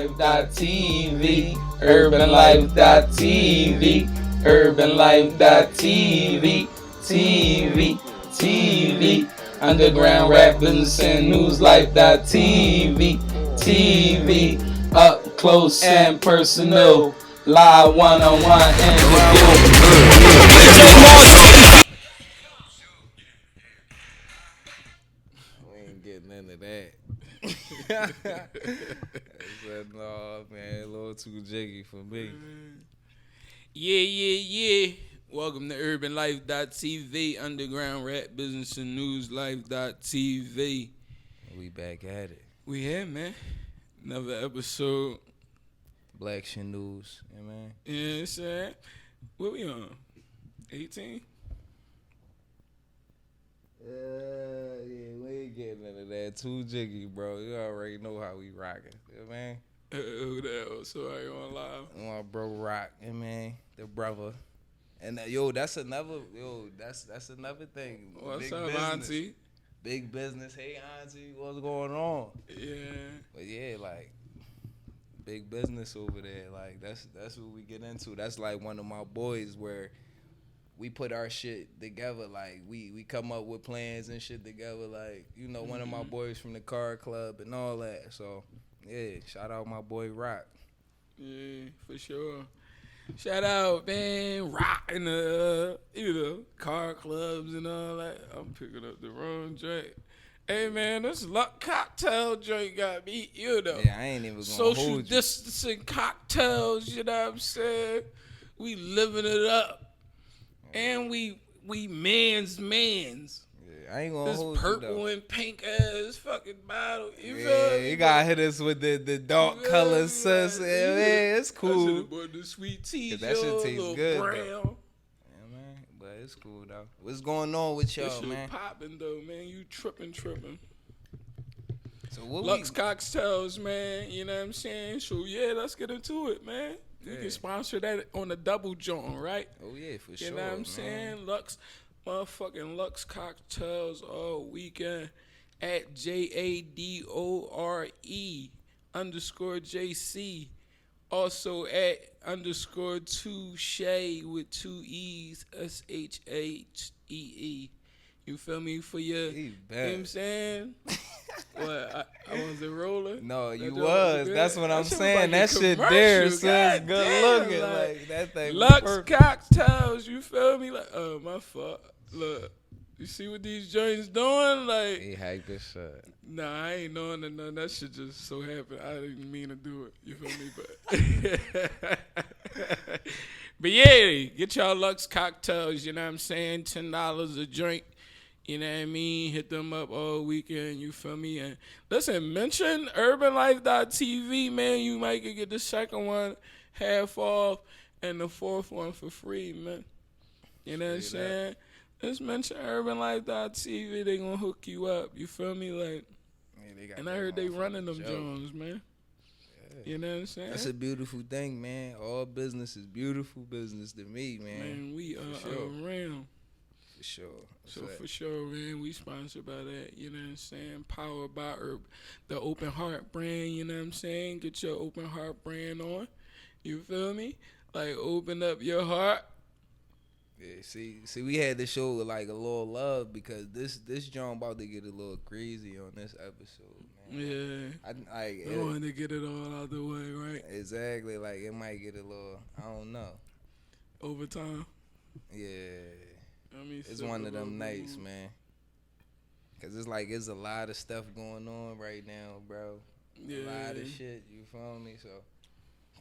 UrbanLife.tv, UrbanLife.tv, UrbanLife.tv, TV, Underground Rap Business and News Life.tv, TV, up close and personal, live one-on-one interview. We ain't getting into that. Said, no, man, a little too jiggy for me. Yeah. Welcome to UrbanLife.tv, Underground Rap Business and News Life.tv. We back at it. We here, man. Another episode. Black Shit News, yeah, man. Yeah, it's what we on? 18? Yeah, we ain't getting into that. Too jiggy, bro. You already know how we rocking, yeah, man. Who the hell? Sorry, on live. My bro Rock, yeah, man. The brother. And that's another thing. What's Big up, business. Auntie? Big business. Hey, Auntie, what's going on? Yeah. But yeah, like big business over there. Like that's what we get into. That's like one of my boys where we put our shit together. Like we come up with plans and shit together. Like, you know, one of my boys from the car club and all that. So yeah, shout out my boy Rock. Yeah, for sure. Shout out, man, Rock in the car clubs and all that. I'm picking up the wrong drink. Hey, man, this Luck cocktail drink got me, Yeah, I ain't even gonna social hold you. distancing cocktails, you know what I'm saying? We living it up. And we mans. Yeah, I ain't gonna This hold you purple though. and pink ass fucking bottle. You feel Yeah, me? you gotta hit us with the dark color, sus. Yeah, man, it's I should cool. have bought the sweet tea, That shit Joe, tastes little good, brown. though. Yeah, man, but it's cool though. What's going on with This y'all, shit man? popping though, man. You tripping. So what Lux Cocktails, man. You know what I'm saying? So yeah, let's get into it, man. You Yeah. can sponsor that on the double joint, right? Oh yeah, for sure. You know what I'm man. saying? Lux Cocktails all weekend at JADORE_JC. Also at _2Shea with 2 E's, SHAEE. You feel me? For your, He you know bad. what I'm saying? What, I wasn't rolling? No, you That joint was. good? That's what I'm That shit was saying. like a That shit commercial. there, sis. God Good damn, looking. Like that thing. was Lux perfect. Cocktails, you feel me? Like, oh, my fault. Look, you see what these joints doing? Like, He hyped this shit. nah, I ain't knowing that none. That shit just so happened. I didn't mean to do it. You feel me? But yeah, get y'all Lux Cocktails, you know what I'm saying? $10 a drink. You know what I mean? Hit them up all weekend, you feel me? And listen, mention UrbanLife.tv, man. You might could get the second one half off and the fourth one for free, man. You know what I'm saying? Just mention UrbanLife.tv. They gonna hook you up. You feel me? Like, Yeah, they got and I that heard they running them motherfucking show. Jones, man. You know what I'm saying? That's a beautiful thing, man. All business is beautiful business to me, man. Man, we are sure. around. For sure. So for sure, man, we sponsored by that, you know what I'm saying? Powered by the Open Heart brand, you know what I'm saying? Get your Open Heart brand on. You feel me? Like, open up your heart. Yeah, see, we had to show like a little love because this joint about to get a little crazy on this episode, man. Yeah. I wanted to get it all out the way, right? Exactly, like it might get a little, I don't know. Overtime. Yeah, I mean, it's one of them nights, man. Cause it's like it's a lot of stuff going on right now, bro. Yeah. A lot of shit, you feel me? So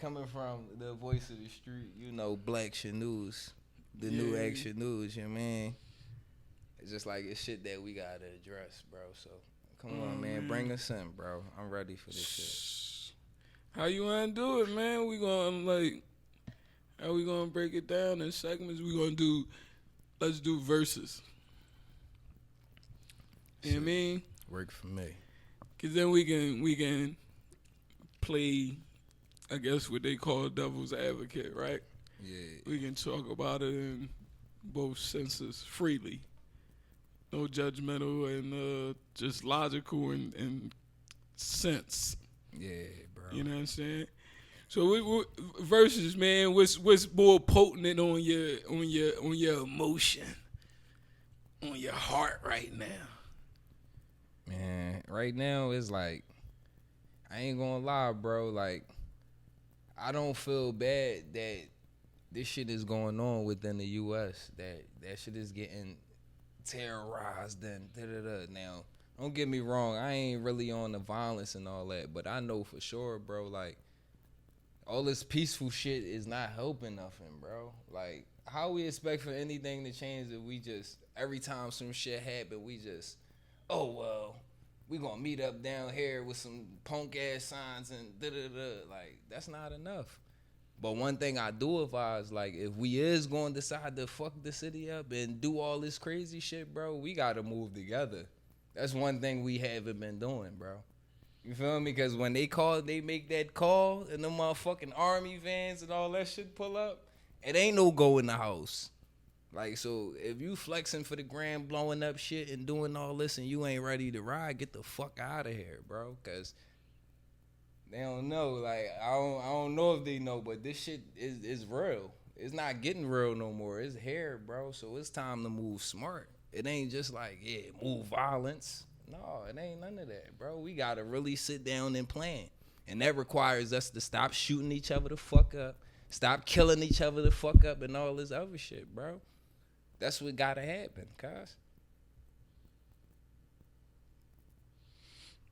coming from the voice of the street, you know, Black Shit News. The new Yeah. Action News, you know what I mean? It's just like it's shit that we gotta address, bro. So come on, man, bring us in, bro. I'm ready for this shit. How you wanna do it, man? We gonna how we gonna break it down in segments? Let's do verses. You know what I mean? Work for me. Cause then we can play, I guess what they call devil's advocate, right? Yeah. We can talk about it in both senses freely. No judgmental and just logical and sense. Yeah, bro. bro. You know what I'm saying? So versus, man, what's more potent on your emotion, on your heart right now? Man, right now it's like, I ain't gonna lie, bro. Like, I don't feel bad that this shit is going on within the U.S. That shit is getting terrorized and da-da-da. Now, don't get me wrong, I ain't really on the violence and all that, but I know for sure, bro, like, all this peaceful shit is not helping nothing, bro. Like, how we expect for anything to change if we just, every time some shit happen, we just, oh, well, we gonna meet up down here with some punk ass signs and da-da-da. Like, that's not enough. But one thing I do advise, like, if we is going to decide to fuck the city up and do all this crazy shit, bro, we got to move together. That's one thing we haven't been doing, bro. You feel me? Because when they make that call and the motherfucking army vans and all that shit pull up, it ain't no go in the house. Like, so if you flexing for the gram, blowing up shit and doing all this and you ain't ready to ride, get the fuck out of here, bro. Because they don't know. Like, I don't know if they know, but this shit is real. It's not getting real no more. It's here, bro. So it's time to move smart. It ain't just like, yeah, move violence. No, it ain't none of that, bro. We got to really sit down and plan. And that requires us to stop shooting each other the fuck up, stop killing each other the fuck up, and all this other shit, bro. That's what got to happen, cuz.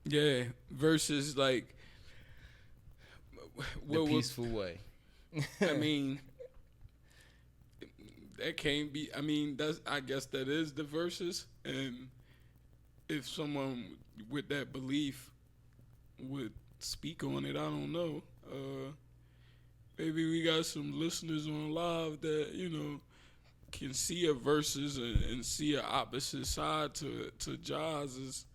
Yeah, versus, like, The peaceful way. I mean, that can't be. I mean, I guess that is the versus. And if someone with that belief would speak on it, I don't know. Maybe we got some listeners on live that, you know, can see a versus and see an opposite side to Jazz's,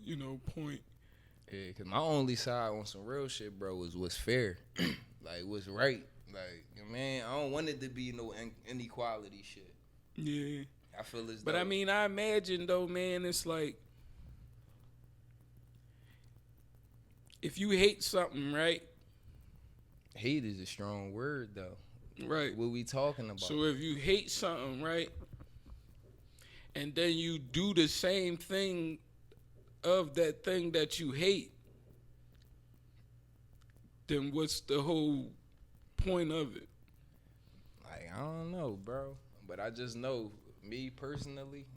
you know, point. Yeah, because my only side on some real shit, bro, was what's fair. Like, what's right. Like, man, I don't want it to be no inequality shit. Yeah. I feel as though. But, I mean, I imagine, though, man, it's like, if you hate something, right? Hate is a strong word, though. Right. What we talking about? So if you hate something, right, and then you do the same thing of that thing that you hate, then what's the whole point of it? Like, I don't know, bro. But I just know, me personally,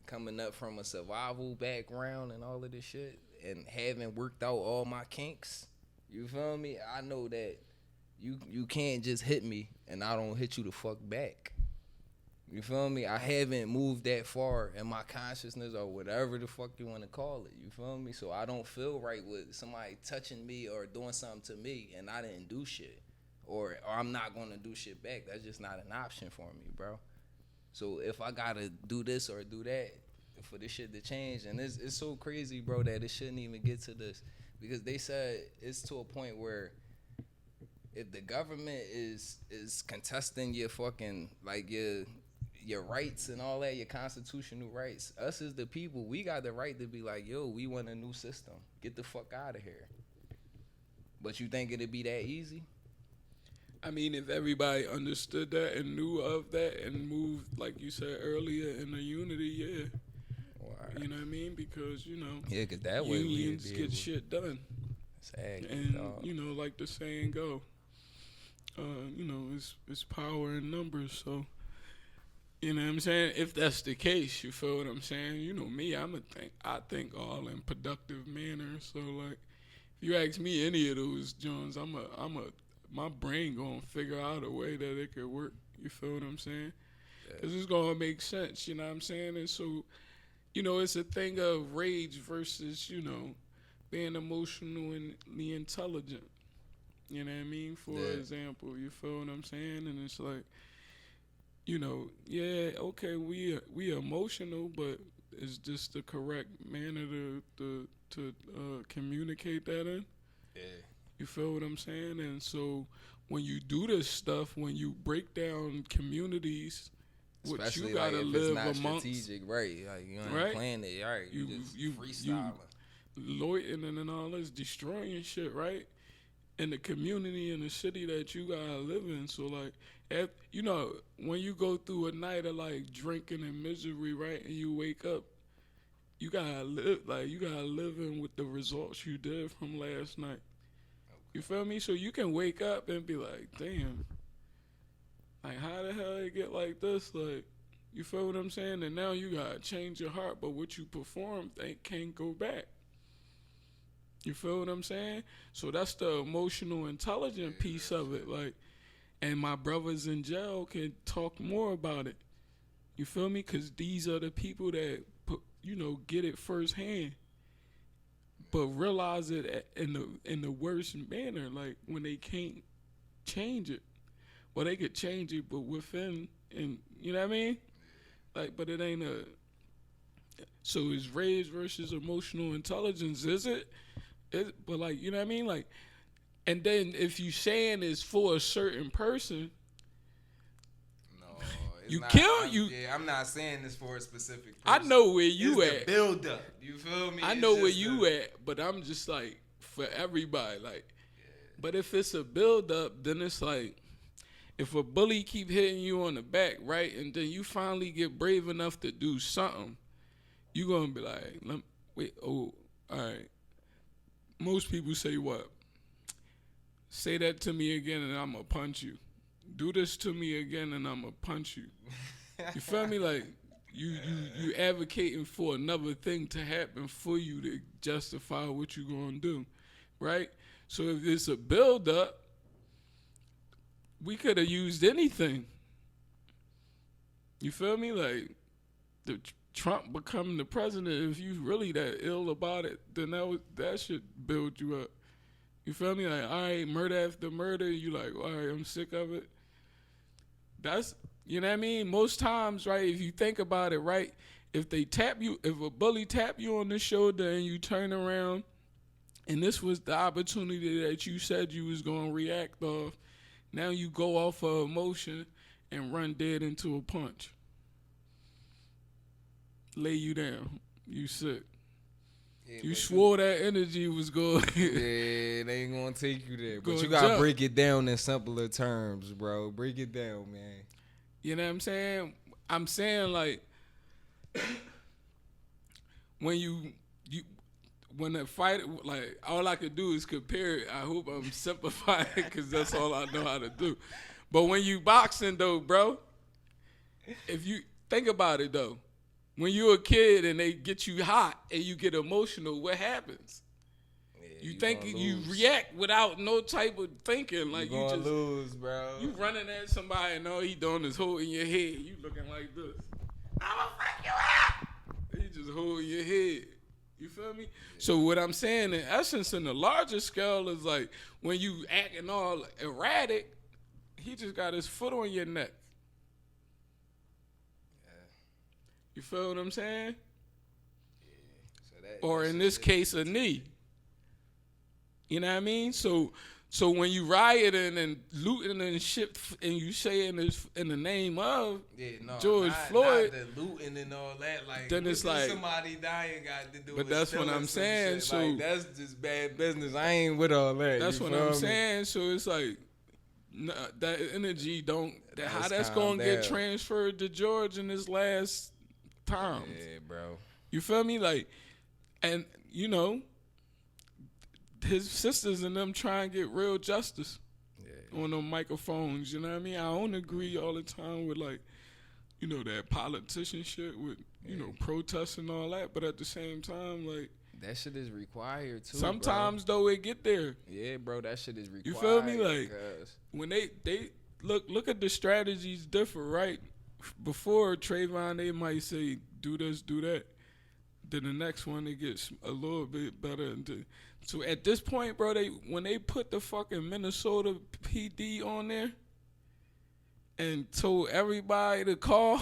coming up from a survival background and all of this shit, and having worked out all my kinks, you feel me? I know that you can't just hit me and I don't hit you the fuck back. You feel me? I haven't moved that far in my consciousness or whatever the fuck you want to call it. You feel me? So I don't feel right with somebody touching me or doing something to me and I didn't do shit. Or I'm not going to do shit back. That's just not an option for me, bro. So if I got to do this or do that for this shit to change, and it's so crazy, bro, that it shouldn't even get to this. Because they said it's to a point where if the government is contesting your fucking, like, your rights and all that, your constitutional rights, us as the people, we got the right to be like, yo, we want a new system. Get the fuck out of here. But you think it'd be that easy? I mean, if everybody understood that and knew of that and moved, like you said earlier, in a unity, yeah. You know what I mean? Because, you know, yeah, cause that way unions get shit done. Exactly, and, dog. you know, like the saying go, you know, it's power in numbers, so... You know what I'm saying? If that's the case, you feel what I'm saying? You know me, I think all in productive manner. So, like, if you ask me any of those Jones, my brain gonna figure out a way that it could work. You feel what I'm saying? Because it's gonna make sense. You know what I'm saying? And so, you know, it's a thing of rage versus, you know, being emotionally intelligent. You know what I mean? For example, you feel what I'm saying? And it's like, you know, yeah, okay, we emotional, but it's just the correct manner to communicate that in. Yeah. You feel what I'm saying? And so when you do this stuff, when you break down communities, especially what you gotta like if live it's not amongst, strategic, right? Like you ain't right? playing it, right? You just freestyling. loitering and all this, destroying shit, right? In the community, in the city that you gotta live in. So like, you know, when you go through a night of like drinking and misery, right, and you wake up, you gotta live in with the results you did from last night. You feel me? So you can wake up and be like, damn, like how the hell it get like this? Like, you feel what I'm saying? And now you gotta change your heart, but what you performed can't go back. You feel what I'm saying? So that's the emotional intelligent piece of it. Like, and my brothers in jail can talk more about it. You feel me? Because these are the people that, get it firsthand, but realize it in the worst manner. Like when they can't change it, well, they could change it, but within, and you know what I mean? Like, but it ain't a. So it's rage versus emotional intelligence, is it? But like, you know what I mean? Like, and then if you saying it's for a certain person, no, I'm not saying this for a specific person. I know where you it's at. The build up. You feel me? I know where you at, but I'm just like for everybody. Like, but if it's a build up, then it's like if a bully keep hitting you on the back, right, and then you finally get brave enough to do something, you gonna be like, all right. Most people say what? Say that to me again and I'm going to punch you. Do this to me again and I'm going to punch you. You feel me? Like, you advocating for another thing to happen for you to justify what you going to do, right? So if it's a build-up, we could have used anything. You feel me? Like, Trump becoming the president, if you really that ill about it, then that should build you up. You feel me? Like, all right, murder after murder, you like, all right, I'm sick of it. That's, you know what I mean? Most times, right, if you think about it, right, if a bully tap you on the shoulder and you turn around, and this was the opportunity that you said you was going to react off, now you go off of emotion and run dead into a punch. Lay you down. You sick. Yeah, you swore that energy was going. Yeah, they ain't gonna take you there. But you gotta break it down in simpler terms, bro. Break it down, man. You know what I'm saying? I'm saying like when when the fight, like all I could do is compare it. I hope I'm simplifying it because that's all I know how to do. But when you boxing though, bro, if you think about it though. When you're a kid and they get you hot and you get emotional, what happens? Yeah, you think you react without no type of thinking. Like you just lose, bro. You running at somebody and all he doing is holding your head. You looking like this. I'ma fuck you up. He just holding your head. You feel me? Yeah. So what I'm saying in essence, in the larger scale, is like when you acting all erratic, he just got his foot on your neck. You feel what I'm saying? Yeah. So or in this case, a knee. You know what I mean? So when you rioting and looting and shit, and you saying this in the name of George Floyd, not the looting and all that, like then it's like somebody dying got to do. But that's what I'm saying. Shit. So like, that's just bad business. I ain't with all that. That's what I'm saying. So it's like that energy don't. How that's gonna get transferred to George in his last times. Yeah, bro. You feel me? Like, and you know, his sisters and them try and get real justice on them microphones. You know what I mean? I don't agree all the time with like, you know, that politician shit with you know protests and all that. But at the same time, like that shit is required too. Sometimes though it get there. Yeah, bro. That shit is required. You feel me? Like when they look at the strategies different, right? Before Trayvon, they might say, do this, do that. Then the next one, it gets a little bit better. So at this point, bro, when they put the fucking Minnesota PD on there and told everybody to call,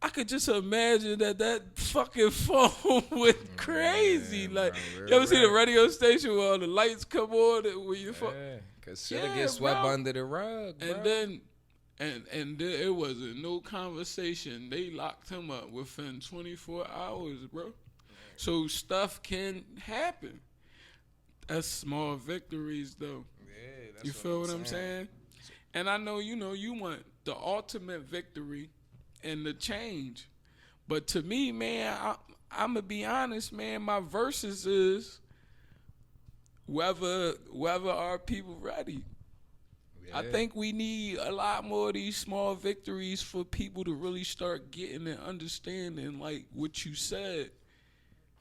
I could just imagine that fucking phone went crazy. Like, bro, you ever see the radio station where all the lights come on? Where you because shit get swept under the rug, bro. And then... And it wasn't no conversation. They locked him up within 24 hours, bro. So stuff can happen. That's small victories, though. Yeah, that's You feel what I'm saying? And I know, you want the ultimate victory and the change. But to me, man, I'm going to be honest, man, my verses is whether our people ready. Yeah. I think we need a lot more of these small victories for people to really start getting and understanding, like what you said.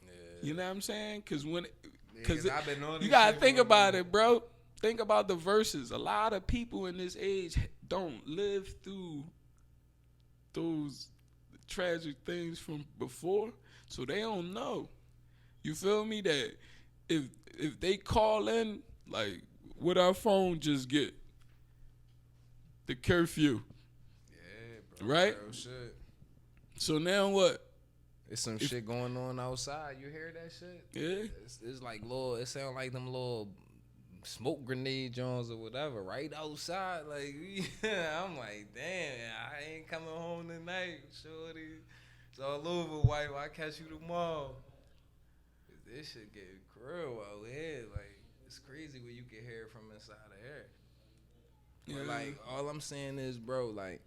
Yeah. You know what I'm saying? Because I've been on you this gotta shit think for a about minute. it, bro. Think about the verses. A lot of people in this age don't live through those tragic things from before, so they don't know. You feel me? That if they call in, like, what our phone just get? The curfew. Yeah, bro. Right? Real shit. So now what? It's some shit going on outside. You hear that shit? Yeah. It's like little. It sound like them little smoke grenade joints or whatever right outside. Like I'm like, damn, I ain't coming home tonight, shorty. It's all over, wife. I catch you tomorrow. This shit get real out here. Like it's crazy what you can hear from inside of here. But like all I'm saying is, bro, like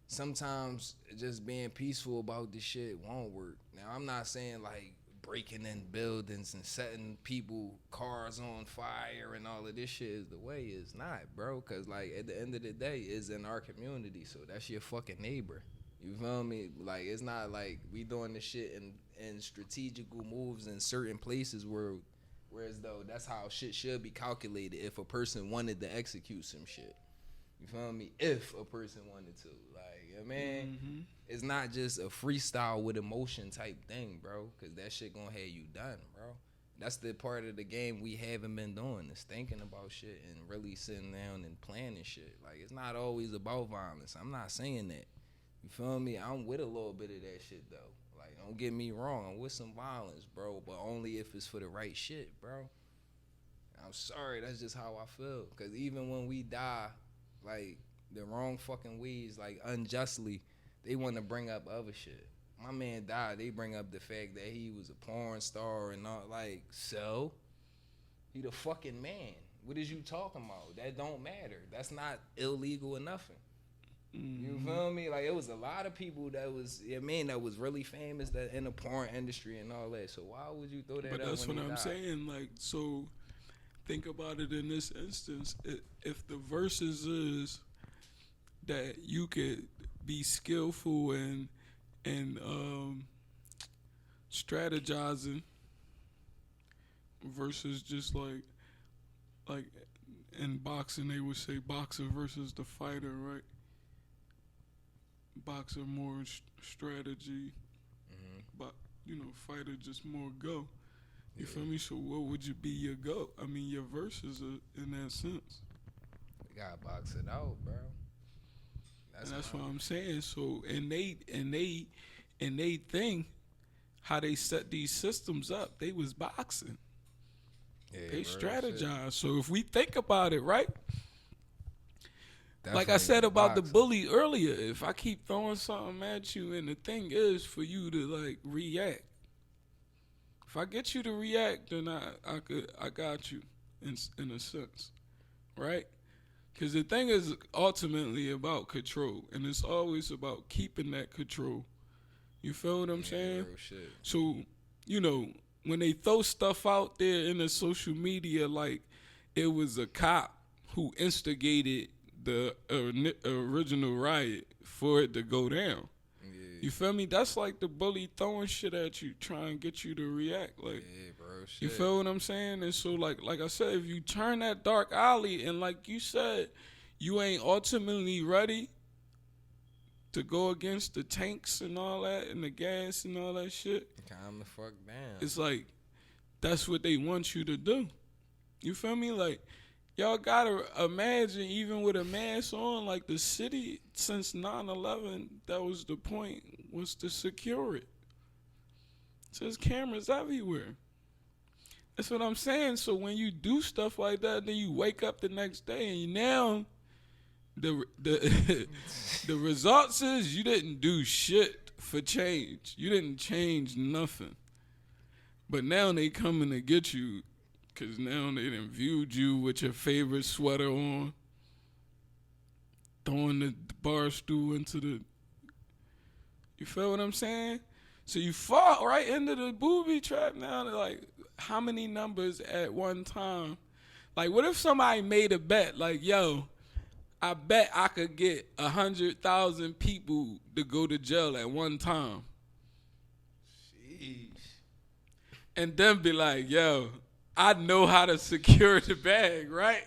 sometimes just being peaceful about this shit won't work. Now I'm not saying like breaking in buildings and setting people cars on fire and all of this shit is the way. It's not, bro. Cause like at the end of the day, it's in our community, so that's your fucking neighbor. You feel me? Like it's not like we doing this shit in strategical moves in certain places whereas though that's how shit should be calculated if a person wanted to execute some shit. You feel me? If a person wanted to. Like, you know what I mean? It's not just a freestyle with emotion type thing, bro. Because that shit gonna have you done, bro. That's the part of the game we haven't been doing, is thinking about shit and really sitting down and planning shit. Like, it's not always about violence. I'm not saying that. You feel me? I'm with a little bit of that shit, though. Like, don't get me wrong. I'm with some violence, bro. But only if it's for the right shit, bro. I'm sorry. That's just how I feel. Because even when we die, like, the wrong fucking ways, like, unjustly, they want to bring up other shit. My man died. They bring up the fact that he was a porn star and all. Like, so? He the fucking man. What is you talking about? That don't matter. That's not illegal or nothing. You feel me? Like, it was a lot of people that was, that was really famous that in the porn industry and all that. So why would you throw that But up that's when what he I'm died? saying. Like, so think about it in this instance. If the verses is that you could be skillful and strategizing versus just like in boxing they would say boxer versus the fighter, right? Boxer more strategy, but fighter just more go. You feel me? So what would you be your go? I mean, your verses are in that sense. We gotta box it out, bro. That's what I'm saying. So and they think how they set these systems up. They was boxing. Yeah, They bro, strategize. shit. So if we think about it, right? Like I Definitely said about the boxing. bully earlier, if I keep throwing something at you, and the thing is for you to like react. If I get you to react, then I got you in a sense, right? Because the thing is ultimately about control, and it's always about keeping that control. You feel what I'm saying? Real shit. So, when they throw stuff out there in the social media, like it was a cop who instigated the original riot for it to go down. Yeah. You feel me? That's like the bully throwing shit at you, trying to get you to react. Like, Yeah, bro. Shit. you feel what I'm saying? And so, like I said, if you turn that dark alley, and like you said, you ain't ultimately ready to go against the tanks and all that, and the gas and all that shit, Calm the fuck down. it's like that's what they want you to do. You feel me? Like, y'all gotta imagine, even with a mask on, like the city since 9/11, that was the point, was to secure it. So there's cameras everywhere. That's what I'm saying. So when you do stuff like that, then you wake up the next day and now the the results is you didn't do shit for change. You didn't change nothing. But now they coming to get you because now they done viewed you with your favorite sweater on, throwing the bar stool into the. You feel what I'm saying? So you fall right into the booby trap now. Like, how many numbers at one time? Like, what if somebody made a bet? Like, yo, I bet I could get 100,000 people to go to jail at one time. Sheesh. And then be like, yo, I know how to secure the bag, right?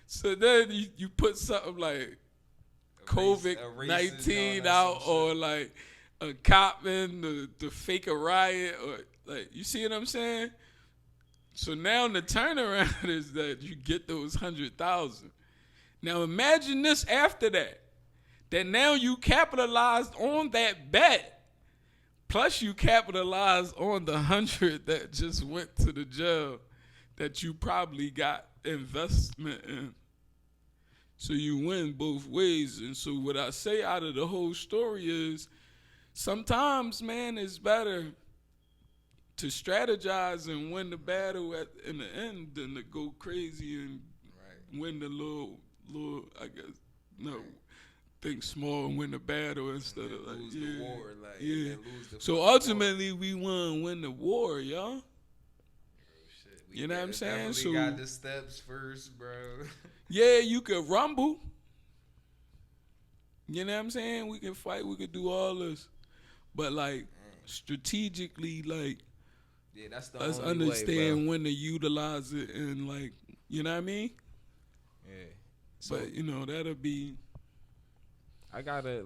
So then you put something like COVID-19 out, or like a cop in to fake a riot, or like, you see what I'm saying? So now the turnaround is that you get those 100,000. Now imagine this after that. That now you capitalized on that bet. Plus you capitalized on the 100 that just went to the jail that you probably got investment in. So you win both ways. And so what I say out of the whole story is sometimes, man, it's better to strategize and win the battle in the end than to go crazy and win the little, I guess, no, think small and win the battle instead of like, lose the war, like, yeah. lose the So ultimately, we want to win the war, y'all. We You know what I'm saying? So got the steps first, bro. yeah, you could rumble. You know what I'm saying? We can fight. We could do all this, but like strategically, like yeah, that's the let's only understand way, when to utilize it and like, you know what I mean? Yeah. So, But you know that'll be. I got a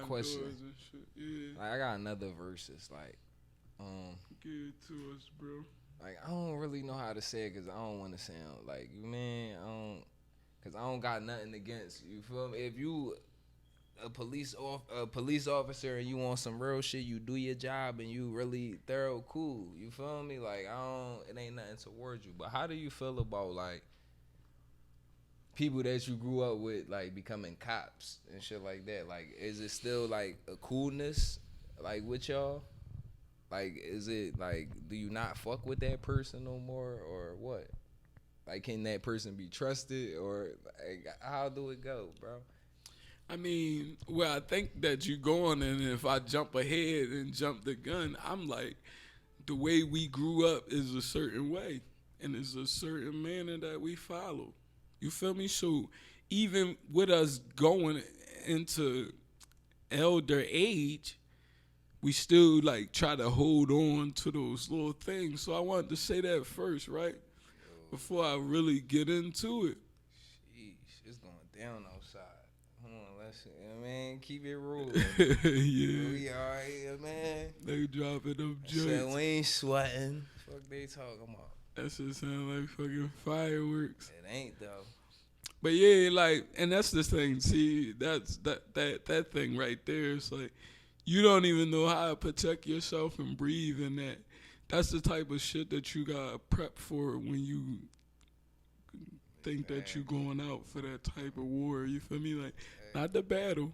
question. doors and shit. Yeah, Like, I got another verses. Like, give it to us, bro. like I don't really know how to say it because I don't want to sound like, man, because I don't got nothing against you. Feel me? If you a police officer and you want some real shit, you do your job and you really thorough, cool. You feel me? Like, it ain't nothing towards you. But how do you feel about like people that you grew up with, like, becoming cops and shit like that? Like, is it still like a coolness, like, with y'all? Like, is it like, do you not fuck with that person no more, or what? Like, can that person be trusted, or like, how do it go, bro? I mean, well, I think that you going, and if I jump ahead and jump the gun, I'm like, the way we grew up is a certain way, and it's a certain manner that we follow. You feel me? So even with us going into elder age, we still like try to hold on to those little things. So I wanted to say that first, right? Before I really get into it. Sheesh, it's going down outside. Hold on, let's see. Man, keep it rolling. Yeah. We alright, man. They dropping them Said joints. we ain't sweating. Fuck they talking about. That shit sound like fucking fireworks. It ain't though. But yeah, like, and that's the thing. See, that's that thing right there. It's like you don't even know how to protect yourself and breathe in that. That's the type of shit that you gotta prep for when you think that you going out for that type of war. You feel me? Like, not the battle,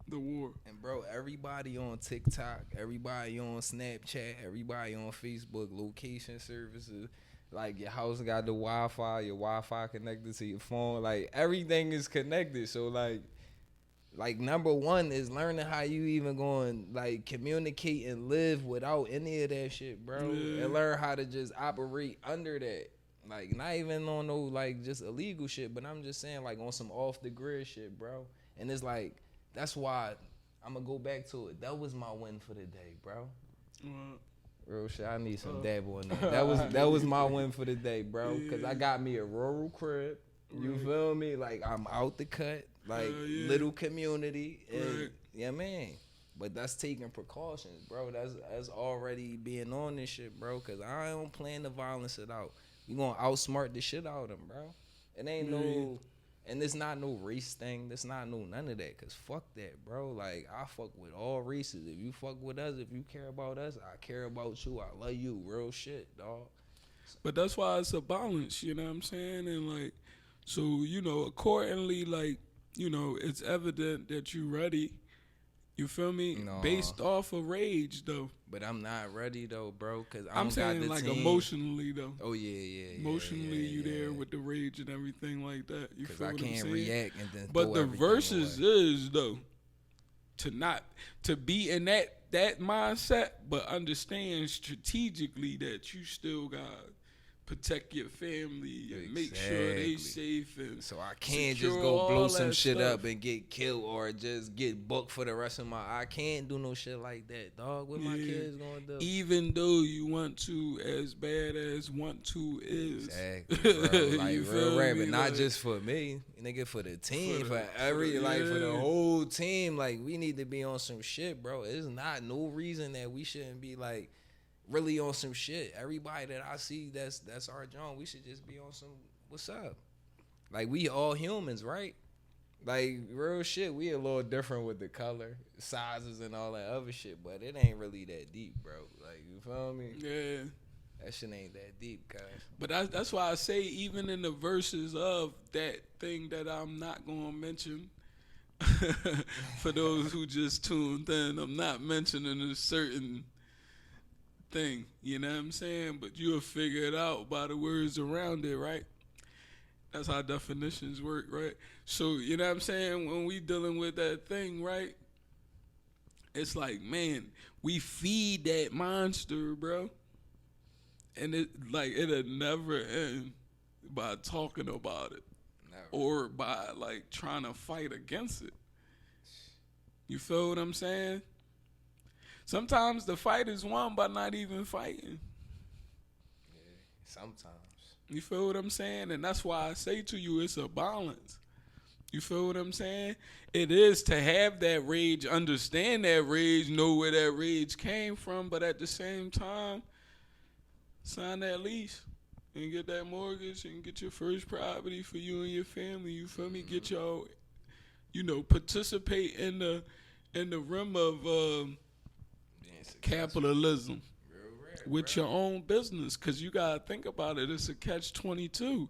the war. And bro, everybody on TikTok, everybody on Snapchat, everybody on Facebook, location services. Like, your house got the Wi-Fi, your Wi-Fi connected to your phone. Like, everything is connected. So, like number one is learning how you even going, like, communicate and live without any of that shit, bro. Yeah. And learn how to just operate under that. Like, not even on no, like, just illegal shit, but I'm just saying, like, on some off-the-grid shit, bro. And it's like, that's why I'm going to go back to it. That was my win for the day, bro. Real shit, I need some dabble in there. That was my win for the day, bro. Because I got me a rural crib. You feel me? Like, I'm out the cut. Like, little community. And, yeah, man. But that's taking precautions, bro. That's already being on this shit, bro. Because I don't plan to violence it out. We going to outsmart the shit out of them, bro. It ain't no... And it's not no race thing. It's not no none of that. Because fuck that, bro. Like, I fuck with all races. If you fuck with us, if you care about us, I care about you. I love you. Real shit, dog. But that's why it's a balance, you know what I'm saying? And, like, so, you know, accordingly, like, you know, it's evident that you ready. You feel me? No. Based off of rage, though. But I'm not ready though, bro. Cause I'm saying got the like team. emotionally, though. Oh yeah. Emotionally, yeah, you yeah. there with the rage and everything like that. You Cause feel I what I'm can't saying? react and then. But throw the everything verses away. is though to be in that mindset, but understand strategically that you still got protect your family and make sure they Exactly. safe and So I can't secure just go all blow some that shit stuff. up and get killed or just get booked for the rest of my. I can't do no shit like that, dog. What my Yeah. kids gonna do? Even though you want to, as bad as want to is. Exactly, bro. Like You real feel rap, me? but not Like, just for me, nigga, for the team, For the- for every, for the- like for the yeah. whole team. Like we need to be on some shit, bro. It's not no reason that we shouldn't be like really on some shit. Everybody that I see that's our John, we should just be on some what's up. Like we all humans, right? Like real shit, we a little different with the color, sizes, and all that other shit, but it ain't really that deep, bro. Like you feel me? Yeah. That shit ain't that deep, cuz. But that's why I say even in the verses of that thing that I'm not gonna mention, for those who just tuned in, I'm not mentioning a certain thing. You know what I'm saying? But you'll figure it out by the words around it, right? That's how definitions work, right? So you know what I'm saying? When we dealing with that thing, right? It's like, man, we feed that monster, bro. And it'll never end by talking about it Never. or by like trying to fight against it. You feel what I'm saying? Sometimes the fight is won by not even fighting. Yeah, sometimes. You feel what I'm saying? And that's why I say to you, it's a balance. You feel what I'm saying? It is to have that rage, understand that rage, know where that rage came from, but at the same time, sign that lease and get that mortgage and get your first property for you and your family. You feel me? Get y'all, participate in the realm of capitalism with your own business, because you gotta think about it. It's a catch-22.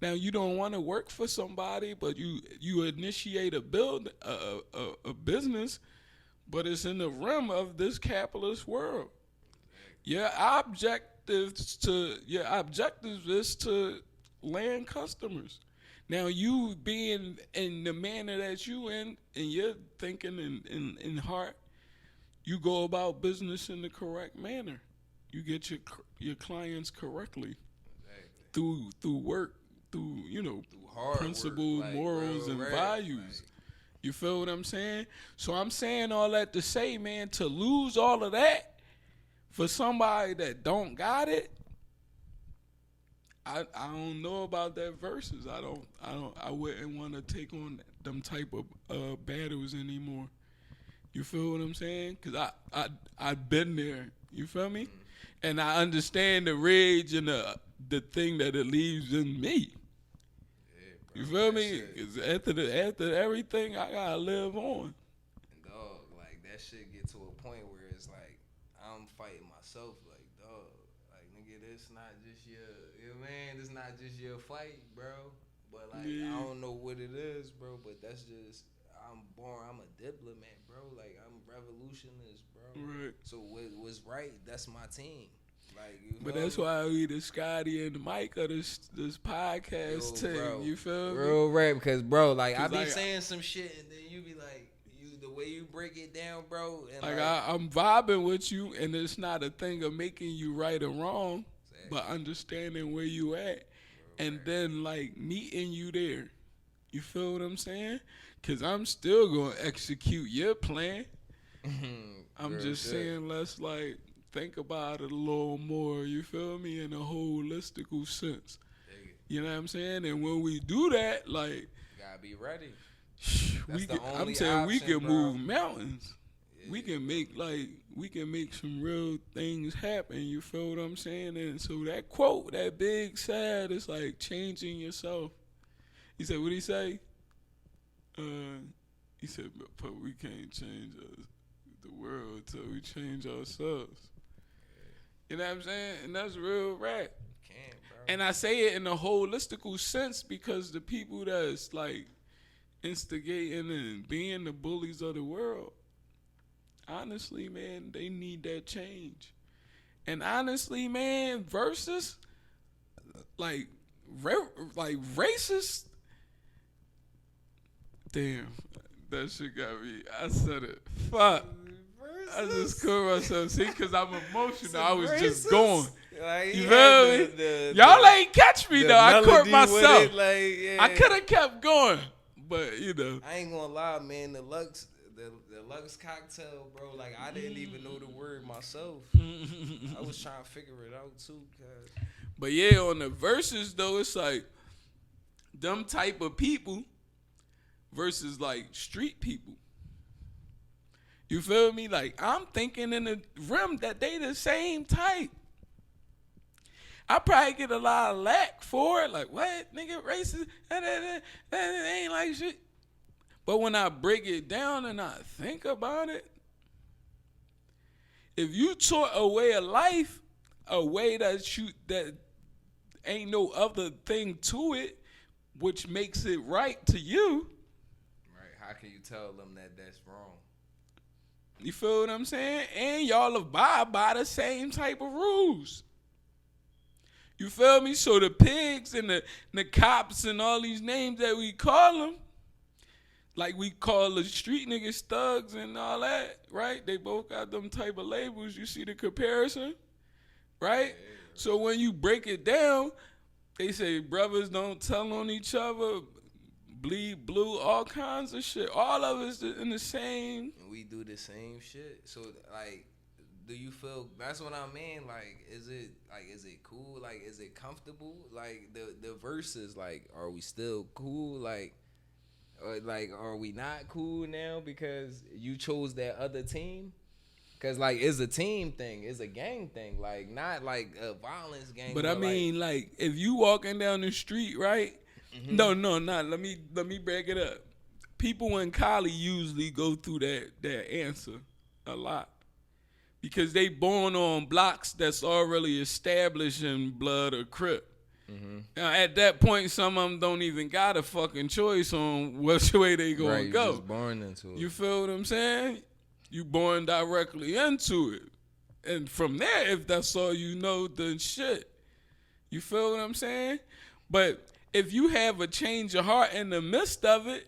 Now you don't want to work for somebody, but you initiate a business, but it's in the realm of this capitalist world. Your objective is to land customers. Now you being in the manner that you in, and you're thinking in heart, you go about business in the correct manner. You get your clients correctly through work, through hard principle, work, like, morals, real and rap, values. like. You feel what I'm saying? So I'm saying all that to say, man, to lose all of that for somebody that don't got it, I don't know about that versus. I wouldn't want to take on them type of battles anymore. You feel what I'm saying? Cause I've been there. You feel me? And I understand the rage and the thing that it leaves in me. You feel me? Cause after everything, I gotta live on. And dog, like that shit get to a point where it's like I'm fighting myself. Like dog, like nigga, this not just your man. This not just your fight, bro. But like Yeah. I don't know what it is, bro. But that's just I'm a diplomat, bro. Like I'm revolutionist, bro. Right. So what was right? That's my team. Like, you But feel that's me? why we the Scotty and the Mike of this podcast Yo, team. bro, You feel me? real rap, because bro, like I 'Cause be like, saying some shit and then you be like, the way you break it down, bro. And Like I'm vibing with you, and it's not a thing of making you right or wrong, but understanding where you at, and then like meeting you there. You feel what I'm saying? Cause I'm still gonna execute your plan. I'm Real just shit. saying, let's like think about it a little more. You feel me? In a holistical sense. You know what I'm saying? And when we do that, like Gotta be ready. we the can, I'm only saying we option, can bro. move mountains. We Yeah, can make some real things happen. You feel what I'm saying? And so that quote, that big sad, is like changing yourself. He said, what did he say? He said, but we can't change the world till we change ourselves. You know what I'm saying? And that's real rap. Can't, bro. And I say it in a holistical sense because the people that's like instigating and being the bullies of the world, honestly, man, they need that change. And honestly, man, versus like like racist. Damn, that shit got me. I said it. Fuck. I just caught myself. See, because I'm emotional. I was just going. Like, you feel me? Y'all ain't catch me, though. I caught myself. I could have kept going. But, you know. I ain't going to lie, man. The Lux cocktail, bro. Like, I didn't even know the word myself. I was trying to figure it out, too. Cause... But, yeah, on the verses, though, it's like them type of people versus, like, street people. You feel me? Like, I'm thinking in the rim that they the same type. I probably get a lot of lack for it. Like, what? Nigga, racist? That ain't like shit. But when I break it down and I think about it, if you taught a way of life, a way that ain't no other thing to it, which makes it right to you. Right. How can you tell them that that's wrong? You feel what I'm saying? And y'all abide by the same type of rules. You feel me? So the pigs and the cops and all these names that we call them, like we call the street niggas thugs and all that, right? They both got them type of labels. You see the comparison, right? Yeah. So when you break it down, they say brothers don't tell on each other, bleed blue, all kinds of shit. All of us in the same. And we do the same shit. So like, do you feel? That's what I mean. Like, is it cool? Like, is it comfortable? Like the verses. Like, are we still cool? Like, or like, are we not cool now because you chose that other team? Cause like, it's a team thing. It's a gang thing. Like, not like a violence gang. But I mean, like, if you walking down the street, right? Mm-hmm. No, not. Let me break it up. People in Cali usually go through that answer a lot because they born on blocks that's already established in Blood or Crip. Mm-hmm. Now, at that point, some of them don't even got a fucking choice on which way they gonna right, go. Just born into it. You feel what I'm saying? You born directly into it, and from there, if that's all you know, then shit. You feel what I'm saying? But if you have a change of heart in the midst of it,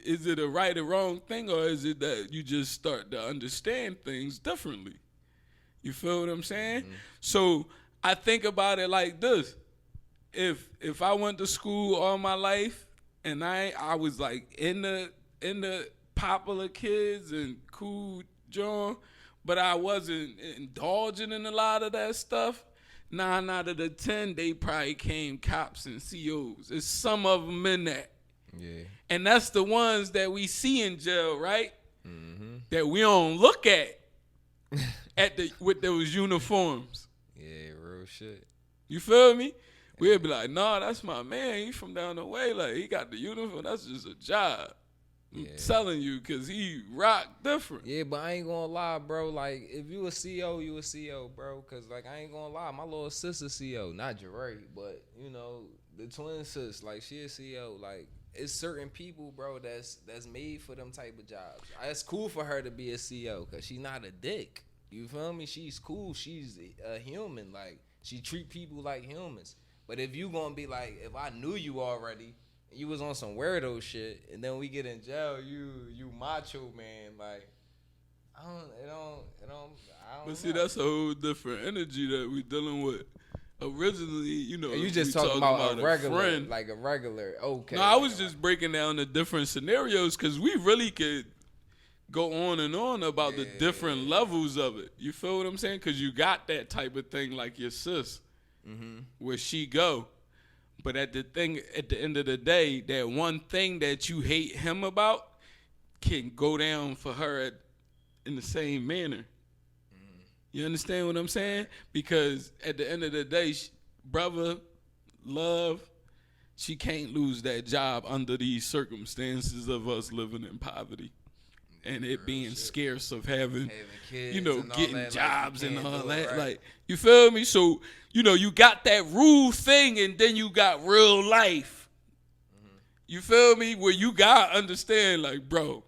is it a right or wrong thing, or is it that you just start to understand things differently? You feel what I'm saying? Mm-hmm. So I think about it like this. If I went to school all my life and I was like in the popular kids and cool John, but I wasn't indulging in a lot of that stuff, 9 out of the 10, they probably came cops and COs. There's some of them in that. Yeah. And that's the ones that we see in jail, right? Mm-hmm. That we don't look at with those uniforms. Yeah, real shit. You feel me? We'll be like, nah, that's my man. He from down the way. Like, he got the uniform. That's just a job. I'm telling you, because he rock different. Yeah, but I ain't gonna lie, bro. Like, if you a CO, you a CO, bro. Because, like, I ain't gonna lie. My little sister CO. Not Jeray, but, you know, the twin sis. Like, she a CO. Like, it's certain people, bro, that's made for them type of jobs. It's cool for her to be a CO because she's not a dick. You feel me? She's cool. She's a human. Like, she treat people like humans. But if you gonna be like, if I knew you already, you was on some weirdo shit, and then we get in jail, you macho man, like, I don't. But see, that's a whole different energy that we dealing with. Originally, you know, you just talking about a regular, friend. Like a regular. Okay. No, I was just breaking down the different scenarios because we really could go on and on about the different levels of it. You feel what I'm saying? Because you got that type of thing like your sis, where she go. But at the end of the day, that one thing that you hate him about can go down for her in the same manner. You understand what I'm saying? Because at the end of the day, brother, love, she can't lose that job under these circumstances of us living in poverty. And it being scarce of having kids, you know, getting that, jobs like, and all that. Right. Like, you feel me? So, you know, you got that rule thing and then you got real life. Mm-hmm. You feel me? Where you got to understand, like, bro,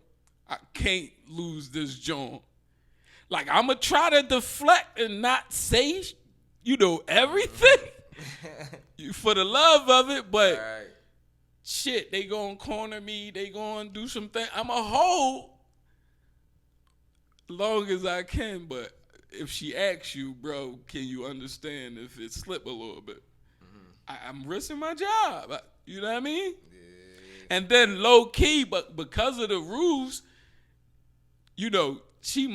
I can't lose this joint. Like, I'm going to try to deflect and not say, everything for the love of it, but Right. shit, they going to corner me. They going to do something. I'm going to hold long as I can, but if she asks you, bro, can you understand if it slip a little bit? I'm risking my job. You know what I mean? Yeah. And then low key, but because of the rules, she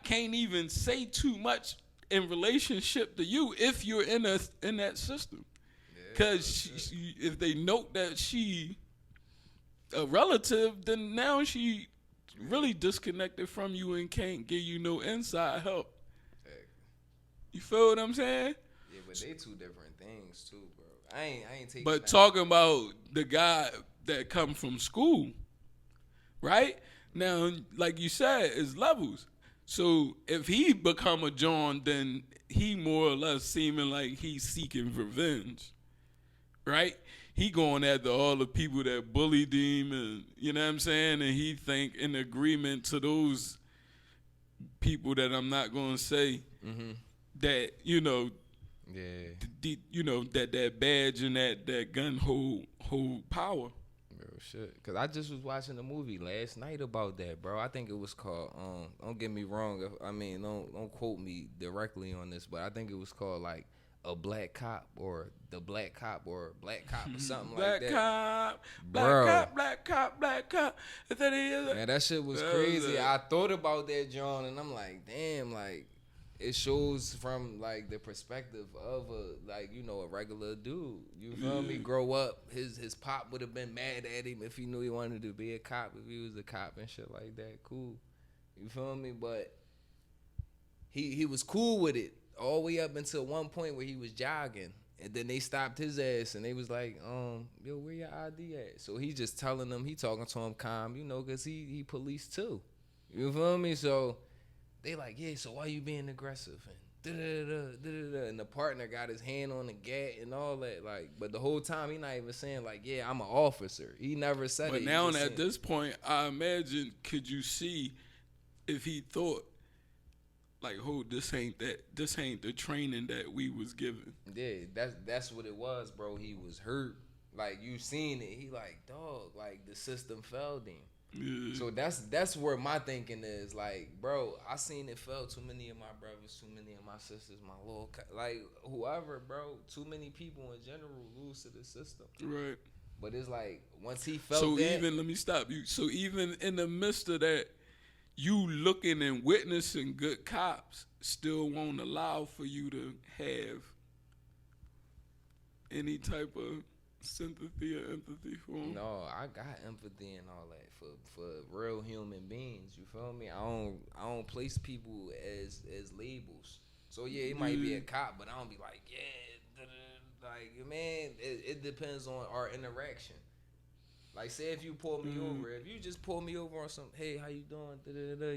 can't even say too much in relationship to you if you're in that system. Because if they note that she a relative, then now she really disconnected from you and can't give you no inside help. You feel what I'm saying? Yeah, but they two different things too, bro. I ain't taking. But talking about the guy that come from school, right? Now, like you said, it's levels. So if he become a John, then he more or less seeming like he's seeking revenge, right? He going after all the people that bullied him, and you know what I'm saying? And he think in agreement to those people that I'm not going to say that, that badge and that gun hold power. Real shit. Cause I just was watching a movie last night about that, bro. I think it was called. Don't get me wrong. Don't quote me directly on this, but I think it was called like a black cop or the black cop or black cop or something like that. Black cop. If that is, man, that shit was crazy. I thought about that, John, and I'm like, damn, like. It shows from like the perspective of a regular dude. You feel me? Grow up, his pop would have been mad at him if he knew he wanted to be a cop, if he was a cop and shit like that. Cool. You feel me? But he was cool with it all the way up until one point where he was jogging. And then they stopped his ass and they was like, yo, where your ID at? So he just telling them, he talking to him calm, cause he police too. You feel me? So they like, yeah, so why you being aggressive? And da-da-da-da-da-da. And the partner got his hand on the gat and all that. Like, but the whole time he not even saying like, yeah, I'm an officer. He never said it. But now at this point, I imagine, could you see if he thought like, oh, this ain't the training that we was given. Yeah, that's what it was, bro. He was hurt. Like, you seen it. He like, dog, like the system failed him. Yeah. So that's where my thinking is. Like, bro, I seen it fail too many of my brothers, too many of my sisters, my little like whoever, bro. Too many people in general lose to the system. Right. But it's like once he felt so that. Even let me stop you. So even in the midst of that, you looking and witnessing good cops still won't allow for you to have any type of sympathy or empathy for them. No, I got empathy and all that for real human beings. You feel me? I don't place people as labels. So yeah, it might be a cop, but I don't be like, yeah, like, man, it depends on our interaction. Like, say if you pull me over, if you just pull me over on some, hey, how you doing?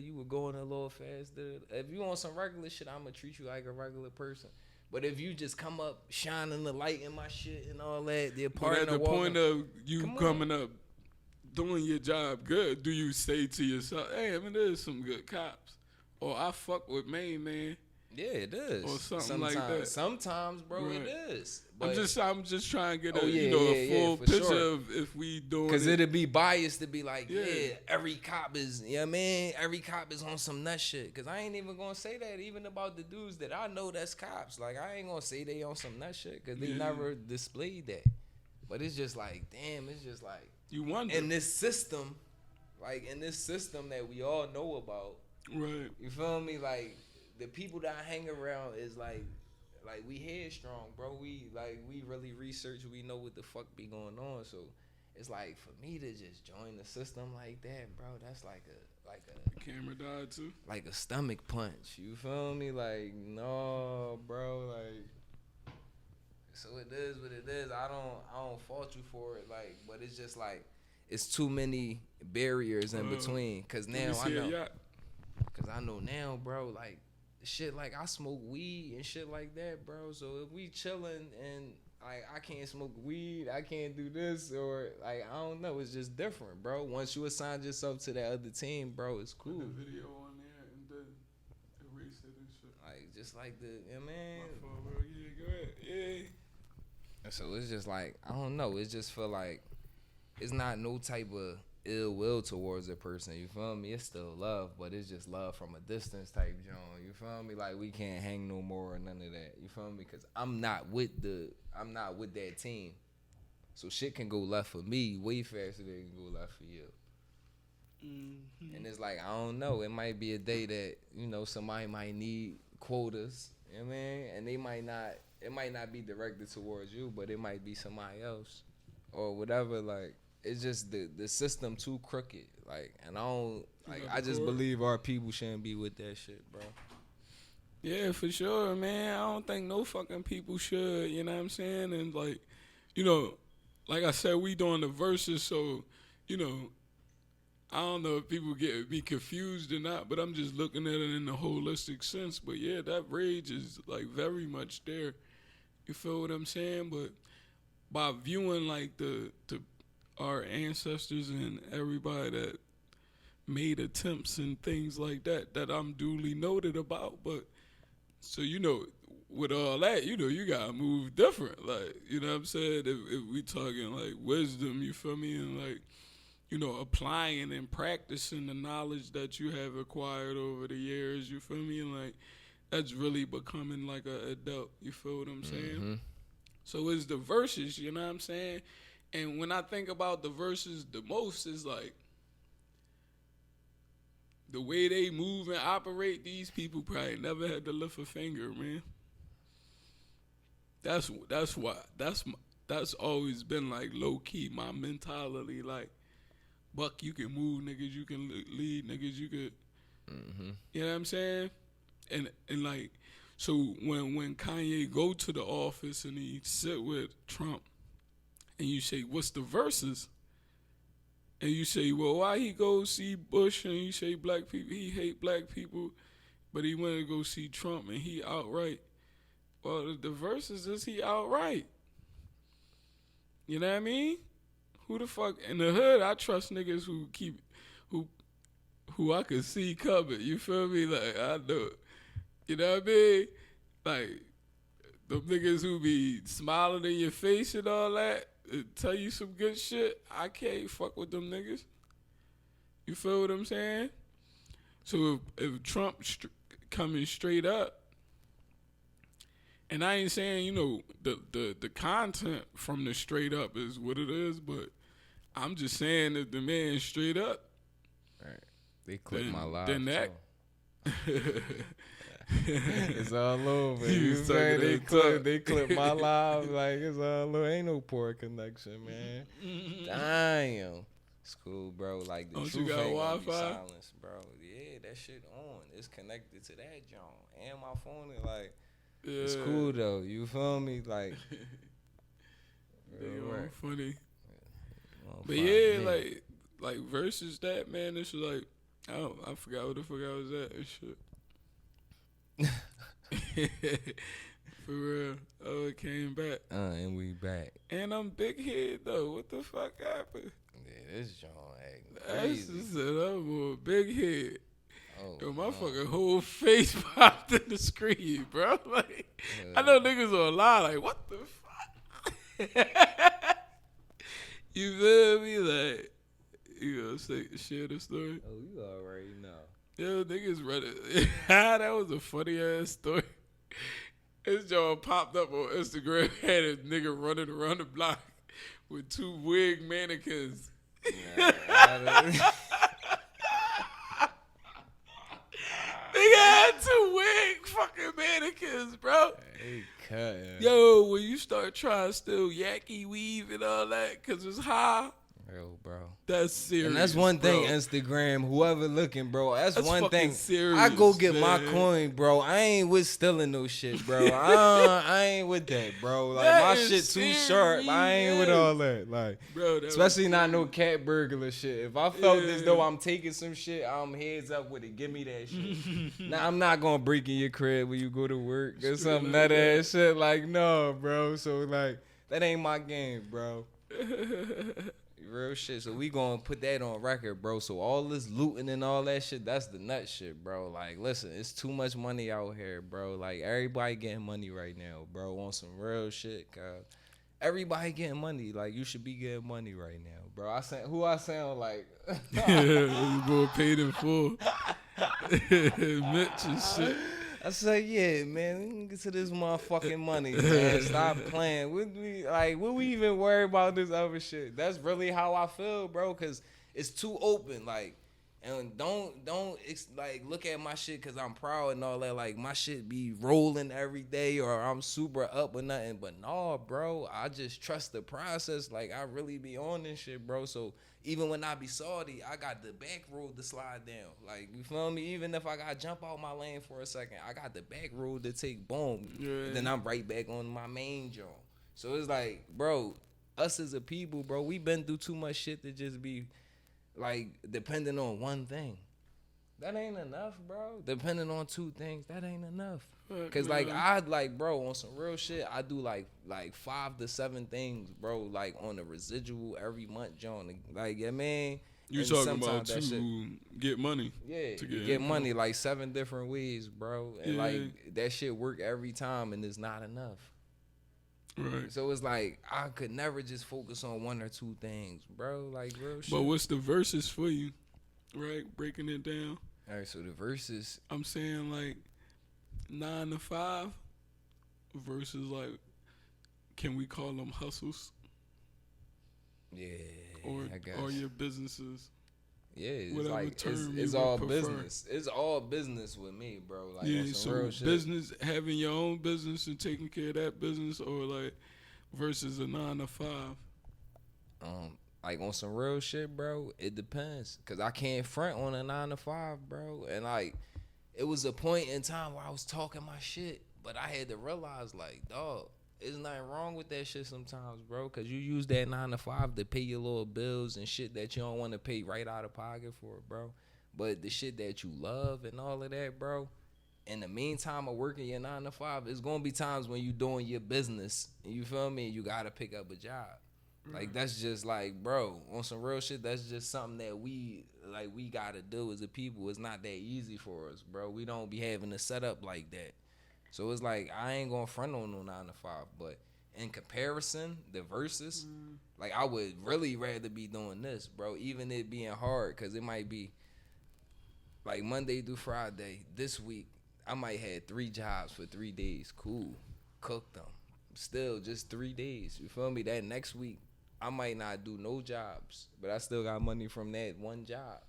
You were going a little fast. If you on some regular shit, I'm gonna treat you like a regular person. But if you just come up shining the light in my shit and all that, but at the point of you coming up, doing your job good, do you say to yourself, hey, I mean, there's some good cops, or I fuck with main man? Yeah, it is. Or something like that. Sometimes, bro, right. It is. But I'm just trying to get a full picture of if we doing it. Because it'd be biased to be like, every cop is, every cop is on some nut shit. Because I ain't even going to say that even about the dudes that I know that's cops. Like, I ain't going to say they on some nut shit because they never displayed that. But it's just like, damn, it's just like. You wonder. In this system that we all know about. Right. You feel me? Like, the people that I hang around is like we headstrong, bro. We really research. We know what the fuck be going on. So it's like for me to just join the system like that, bro. That's like a camera died too. Like a stomach punch. You feel me? Like, no, bro. Like, so it is what it is. I don't fault you for it. Like, but it's just like it's too many barriers in between. Cause now I know now, bro. Like. Shit, like I smoke weed and shit like that, bro. So if we chilling and like I can't smoke weed, I can't do this, or like I don't know. It's just different, bro. Once you assign yourself to that other team, bro, it's cool. Put the video on there and then erase it and shit. Like just like the man. My fault, bro. Yeah, go ahead. Yeah. So it's just like I don't know. It's just feel like it's not no type of ill will towards a person. You feel me? It's still love, but it's just love from a distance type John. You feel me? Like we can't hang no more or none of that. You feel me? Because I'm not with that team. So shit can go left for me way faster than it can go left for you. Mm-hmm. And it's like I don't know. It might be a day that somebody might need quotas. You know what I mean? And they might not. It might not be directed towards you, but it might be somebody else or whatever. Like it's just the system too crooked. Like, and I don't like. I just believe our people shouldn't be with that shit, bro. Yeah, for sure, man. I don't think no fucking people should. You know what I'm saying? And like, like I said, we doing the verses, so I don't know if people be confused or not, but I'm just looking at it in the holistic sense. But yeah, that rage is like very much there. You feel what I'm saying? But by viewing like our ancestors and everybody that made attempts and things like that I'm duly noted about. But so with all that, you gotta move different. Like, you know what I'm saying? If we talking like wisdom, you feel me? And like, applying and practicing the knowledge that you have acquired over the years, you feel me? And like, that's really becoming like an adult, you feel what I'm saying? Mm-hmm. So it's the verses, you know what I'm saying? And when I think about the verses the most, is like, the way they move and operate, these people probably never had to lift a finger, man. That's why. That's always been like low key my mentality. Like, Buck, you can move, niggas. You can lead, niggas. You could. Mm-hmm. You know what I'm saying? And like, so when Kanye go to the office and he sit with Trump, and you say, what's the verses? And you say, well, why he go see Bush and you say black people, he hate black people, but he went to go see Trump and he outright. Well, the verses is he outright. You know what I mean? Who the fuck in the hood? I trust niggas who I could see coming. You feel me? Like, I know. You know what I mean? Like, them niggas who be smiling in your face and all that, tell you some good shit, I can't fuck with them niggas. You feel what I'm saying? So if Trump coming straight up, and I ain't saying, the content from the straight up is what it is, but I'm just saying that the man straight up. Right. They clip my live. Then that. It's all over. You say they clip my live, like it's all over. Ain't no poor connection, man. Damn. It's cool, bro. Like the truth ain't gonna be silence, bro. Yeah, that shit on. It's connected to that joint. And my phone is like, yeah. It's cool though. You feel me? Like, they funny. But yeah, like versus that, man, it's like, I forgot what the fuck I was at and shit. For real. Oh, it came back. And we back. And I'm big head though. What the fuck happened? Yeah, this joint acting crazy. That's just I'm a big head. Oh, yo, my fucking whole face popped in the screen, bro. Like, I know niggas will lie. Like, what the fuck? You feel me? Like, you gonna share the story? Oh, you already know. Yo, niggas read it. That was a funny ass story. This joint popped up on Instagram, had a nigga running around the block with 2 wig mannequins. Nigga had 2 wig fucking mannequins, bro. Hey, cut. Yo, when you start trying to steal Yaki weave and all that, cause it's high. Real, bro. That's serious. And that's one thing, bro. Instagram, whoever looking, bro. That's one fucking thing. serious, I go get my man. coin, bro. I ain't with stealing no shit, bro. I ain't with that, bro. Like, That my is shit too sharp. I ain't with serious. all that. Like, Bro, that especially was not no serious. cat burglar shit. If I felt as though Yeah. I'm taking some shit, I'm heads up with it. Give me that shit. Now, I'm not gonna break in your crib when you go to work or Straight some like nut that. ass shit. Like, no, bro. So, like, that ain't my game, bro. Real shit. So we gonna put that on record, bro. So all this looting and all that shit, that's the nut shit, bro. Like, listen, it's too much money out here, bro. Like, everybody getting money right now, bro, on some real shit, cuz. Everybody getting money. Like, you should be getting money right now, bro. Who I sound like? You boy paid in full. Mitch and shit. I said, yeah, man, we can get to this motherfucking money, man. Stop playing. What we even worry about this other shit? That's really how I feel, bro, because it's too open. Like, and don't like look at my shit because I'm proud and all that. Like, my shit be rolling every day or I'm super up or nothing. But no, bro, I just trust the process. Like, I really be on this shit, bro. So even when I be salty, I got the back road to slide down. Like, you feel me? Even if I got to jump out my lane for a second, I got the back road to take boom. Yeah. Then I'm right back on my main joint. So it's like, bro, us as a people, bro, we been through too much shit to just be, like, depending on one thing. That ain't enough, bro. Depending on two things, that ain't enough. Cause like bro, on some real shit, I do like 5 to 7 things, bro. Like on a residual every month, John. Like, yeah, man. You and talking about sometimes that shit- to get money? Yeah, to you get get income. money like 7 different ways, bro. And Yeah. like that shit work every time, and it's not enough. Right. So it's like I could never just focus on 1 or 2 things, bro. Like real shit. But what's the verses for you? Right, breaking it down. All right, so the verses. I'm saying like 9 to 5 versus like, can we call them hustles Yeah, or I guess. or your businesses? Yeah, it's whatever like term it's you would all prefer. business. It's all business with me, bro. Like Yeah, on some so real shit. business, having your own business and taking care of that business, or like versus a 9 to 5. Like on some real shit, bro. It depends, cause I can't front on a 9 to 5, bro. And like, it was a point in time where I was talking my shit, but I had to realize, like, dog, there's nothing wrong with that shit sometimes, bro. Cause you use that 9 to 5 to pay your little bills and shit that you don't want to pay right out of pocket for, bro. But the shit that you love and all of that, bro. In the meantime of working your 9 to 5, it's gonna be times when you doing your business. You feel me? You gotta pick up a job. Like, that's just like, bro, on some real shit, that's just something that we gotta do as a people. It's not that easy for us, bro. We don't be having a setup like that. So it's like, I ain't gonna front on no 9 to 5, but in comparison, the verses, like, I would really rather be doing this, bro, even it being hard, because it might be like Monday through Friday. This week, I might have 3 jobs for 3 days. Cool. Cook them. Still just 3 days. You feel me? That next week, I might not do no jobs, but I still got money from that one job.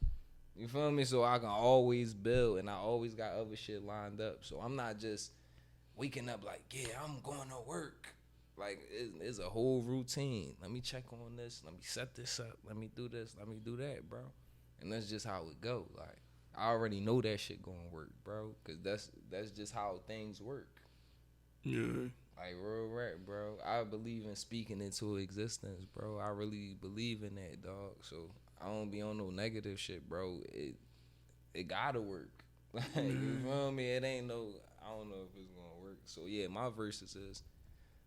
You feel me? So I can always build, and I always got other shit lined up. So I'm not just waking up like, yeah, I'm going to work. Like, it's a whole routine. Let me check on this. Let me set this up. Let me do this. Let me do that, bro. And that's just how it go. Like, I already know that shit gonna work, bro, because that's just how things work. Yeah. Like, real rap, bro. I believe in speaking into existence, bro. I really believe in that, dog. So I don't be on no negative shit, bro. It gotta work. Like, you feel me? It ain't no, I don't know if it's gonna work. So yeah, my verses is,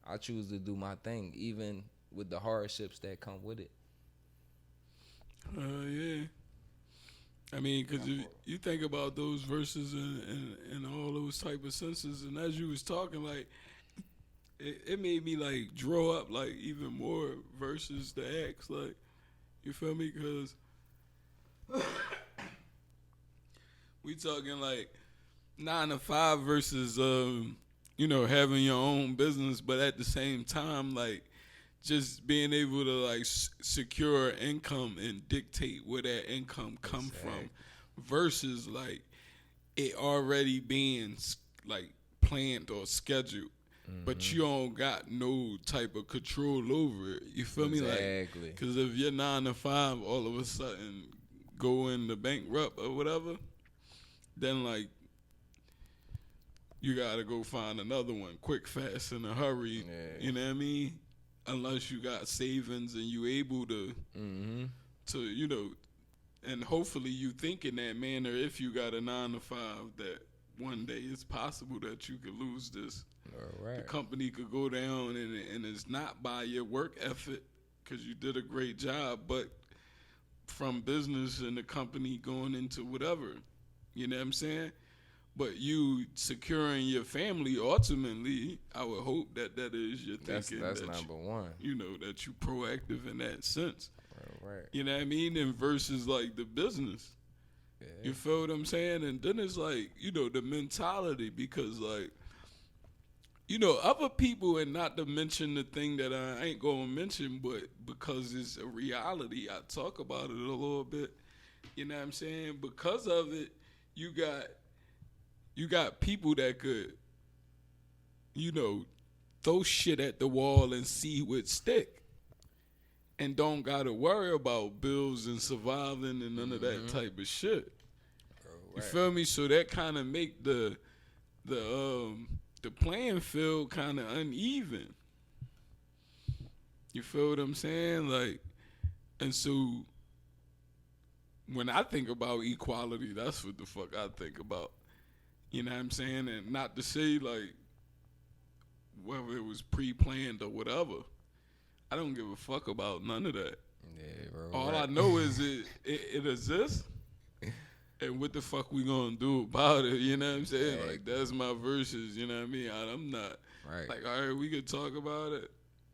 I choose to do my thing, even with the hardships that come with it. Yeah. I mean, because you think about those verses and all those type of senses, and as you was talking, like, it made me, like, draw up, like, even more verses to ask, like, you feel me? Because we talking, like, 9 to 5 versus, you know, having your own business, but at the same time, like, just being able to, like, secure income and dictate where that income come from versus, like, it already being, like, planned or scheduled. but you don't got no type of control over it. You feel me? Exactly. Like, because if you're 9 to 5, all of a sudden go into bankrupt or whatever, then like you gotta go find another one quick, fast, in a hurry. Yeah. You know what I mean? Unless you got savings and you able to, you know, and hopefully you think in that manner. If you got a 9 to 5, that one day it's possible that you could lose this. All right. The company could go down, and it's not by your work effort because you did a great job, but from business and the company going into whatever. You know what I'm saying? But you securing your family, ultimately, I would hope that is your thinking. That's number one. You know, that you proactive in that sense. Right. You know what I mean? And versus like the business. Yeah. You feel what I'm saying? And then it's like, you know, the mentality, because like, you know, other people, and not to mention the thing that I ain't gonna mention, but because it's a reality, I talk about it a little bit. You know what I'm saying? Because of it, you got people that could, you know, throw shit at the wall and see what stick, and don't gotta worry about bills and surviving and none of that type of shit. Right. You feel me? So that kind of make the playing field kind of uneven. You feel what I'm saying? Like, and so when I think about equality, that's what the fuck I think about. You know what I'm saying? And not to say like whether it was pre-planned or whatever. I don't give a fuck about none of that. Yeah, bro. All I know is it exists. And what the fuck we gonna do about it? You know what I'm saying? Right. Like, that's my verses. You know what I mean? I'm not Right. like, all right, we could talk about it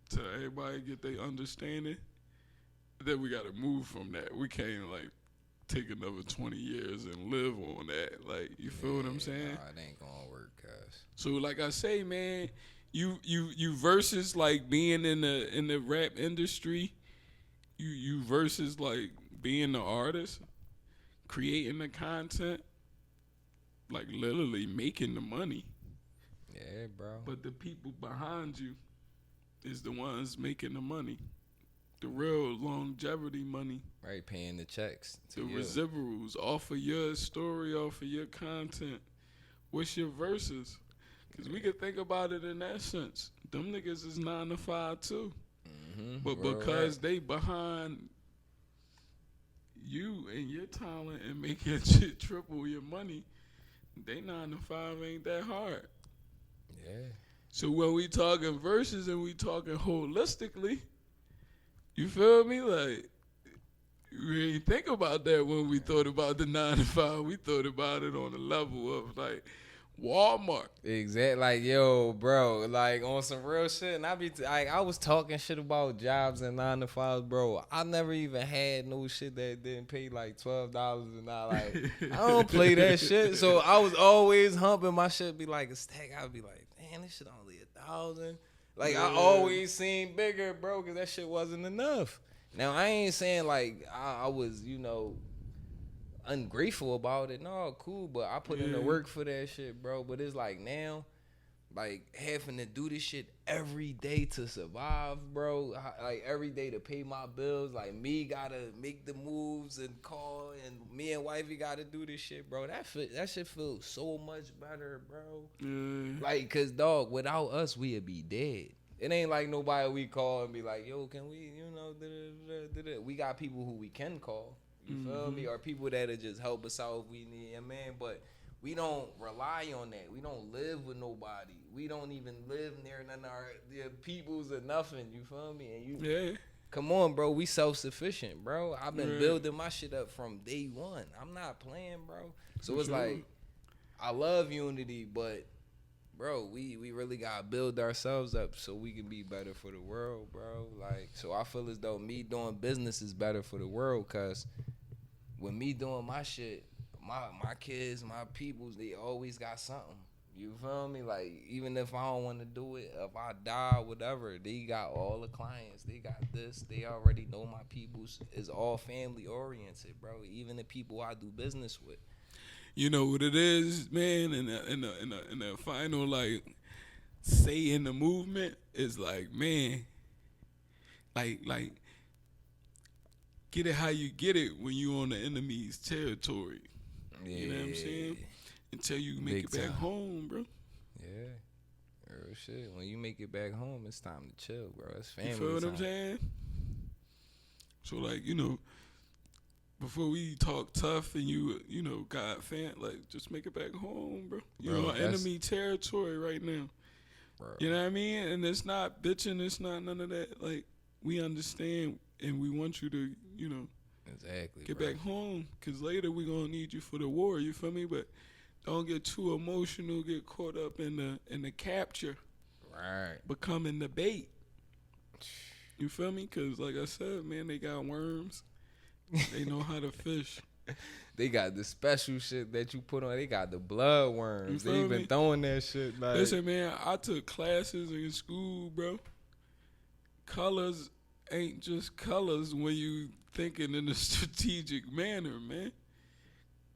till everybody get their understanding. Then we gotta move from that. We can't like take another 20 years and live on that. Like, you feel what I'm saying? Nah, it ain't gonna work, cuz. So like I say, man, you versus like being in the rap industry, you versus like being the artist, creating the content, like literally making the money. Yeah, bro. But the people behind you is the ones making the money. The real longevity money. Right, paying the checks to The you. residuals off of your story, off of your content. What's your verses? Because we could think about it in that sense. Them niggas is 9 to 5 too. But because they behind you and your talent and make your shit triple your money, they 9 to 5 ain't that hard. Yeah. So when we talking verses and we talking holistically, you feel me? Like, we ain't think about that when we thought about the 9 to 5. We thought about it on the level of like Walmart. Exactly. Like, yo, bro, like on some real shit. And I was talking shit about jobs and 9 to 5, bro. I never even had no shit that didn't pay like $12 an hour. Like, I don't play that shit. So I was always humping my shit. Be like a stack. I'd be like, man, this shit only $1,000. Like, I always seen bigger, bro, because that shit wasn't enough. Now, I ain't saying like I was, you know, ungrateful about it. No, cool, but I put in the work for that shit, bro. But it's like now, like having to do this shit every day to survive, bro. Like every day to pay my bills. Like me gotta make the moves and call, and me and wifey gotta do this shit, bro. That shit feels so much better, bro. Like, cause dog, without us, we'd be dead. It ain't like nobody we call and be like, yo, can we, you know, we got people who we can call. You feel me? Or people that'll just help us out if we need a man. But we don't rely on that. We don't live with nobody. We don't even live near none of our peoples or nothing. You feel me? And you, come on, bro. We self-sufficient, bro. I've been building my shit up from day one. I'm not playing, bro. So it's like, I love unity, but, bro, we really gotta build ourselves up so we can be better for the world, bro. Like, so I feel as though me doing business is better for the world, cause with me doing my shit, my kids, my peoples, they always got something. You feel me? Like, even if I don't want to do it, if I die, whatever, they got all the clients. They got this. They already know my peoples. It's all family oriented, bro. Even the people I do business with. You know what it is, man. In the final, like, say in the movement is like, man, like get it how you get it when you on the enemy's territory. Yeah. You know what I'm saying? Until you make Big it back time. home, bro. Yeah. Real shit. When you make it back home, it's time to chill, bro. It's family You feel what time. I'm saying? So like, you know, before we talk tough and you know, God fan, like just make it back home, bro. You're Bro, on that's- enemy territory right now. Bro. You know what I mean? And it's not bitching, it's not none of that. Like, we understand and we want you to, you know, Exactly. get bro. back home. Because later we're going to need you for the war, you feel me? But don't get too emotional, get caught up in the capture, Right. becoming the bait. You feel me? Because like I said, man, they got worms. They know how to fish. They got the special shit that you put on. They got the blood worms. You They feel been me? throwing that shit like. Listen, man, I took classes in school, bro. Colors ain't just colors when you thinking in a strategic manner, man.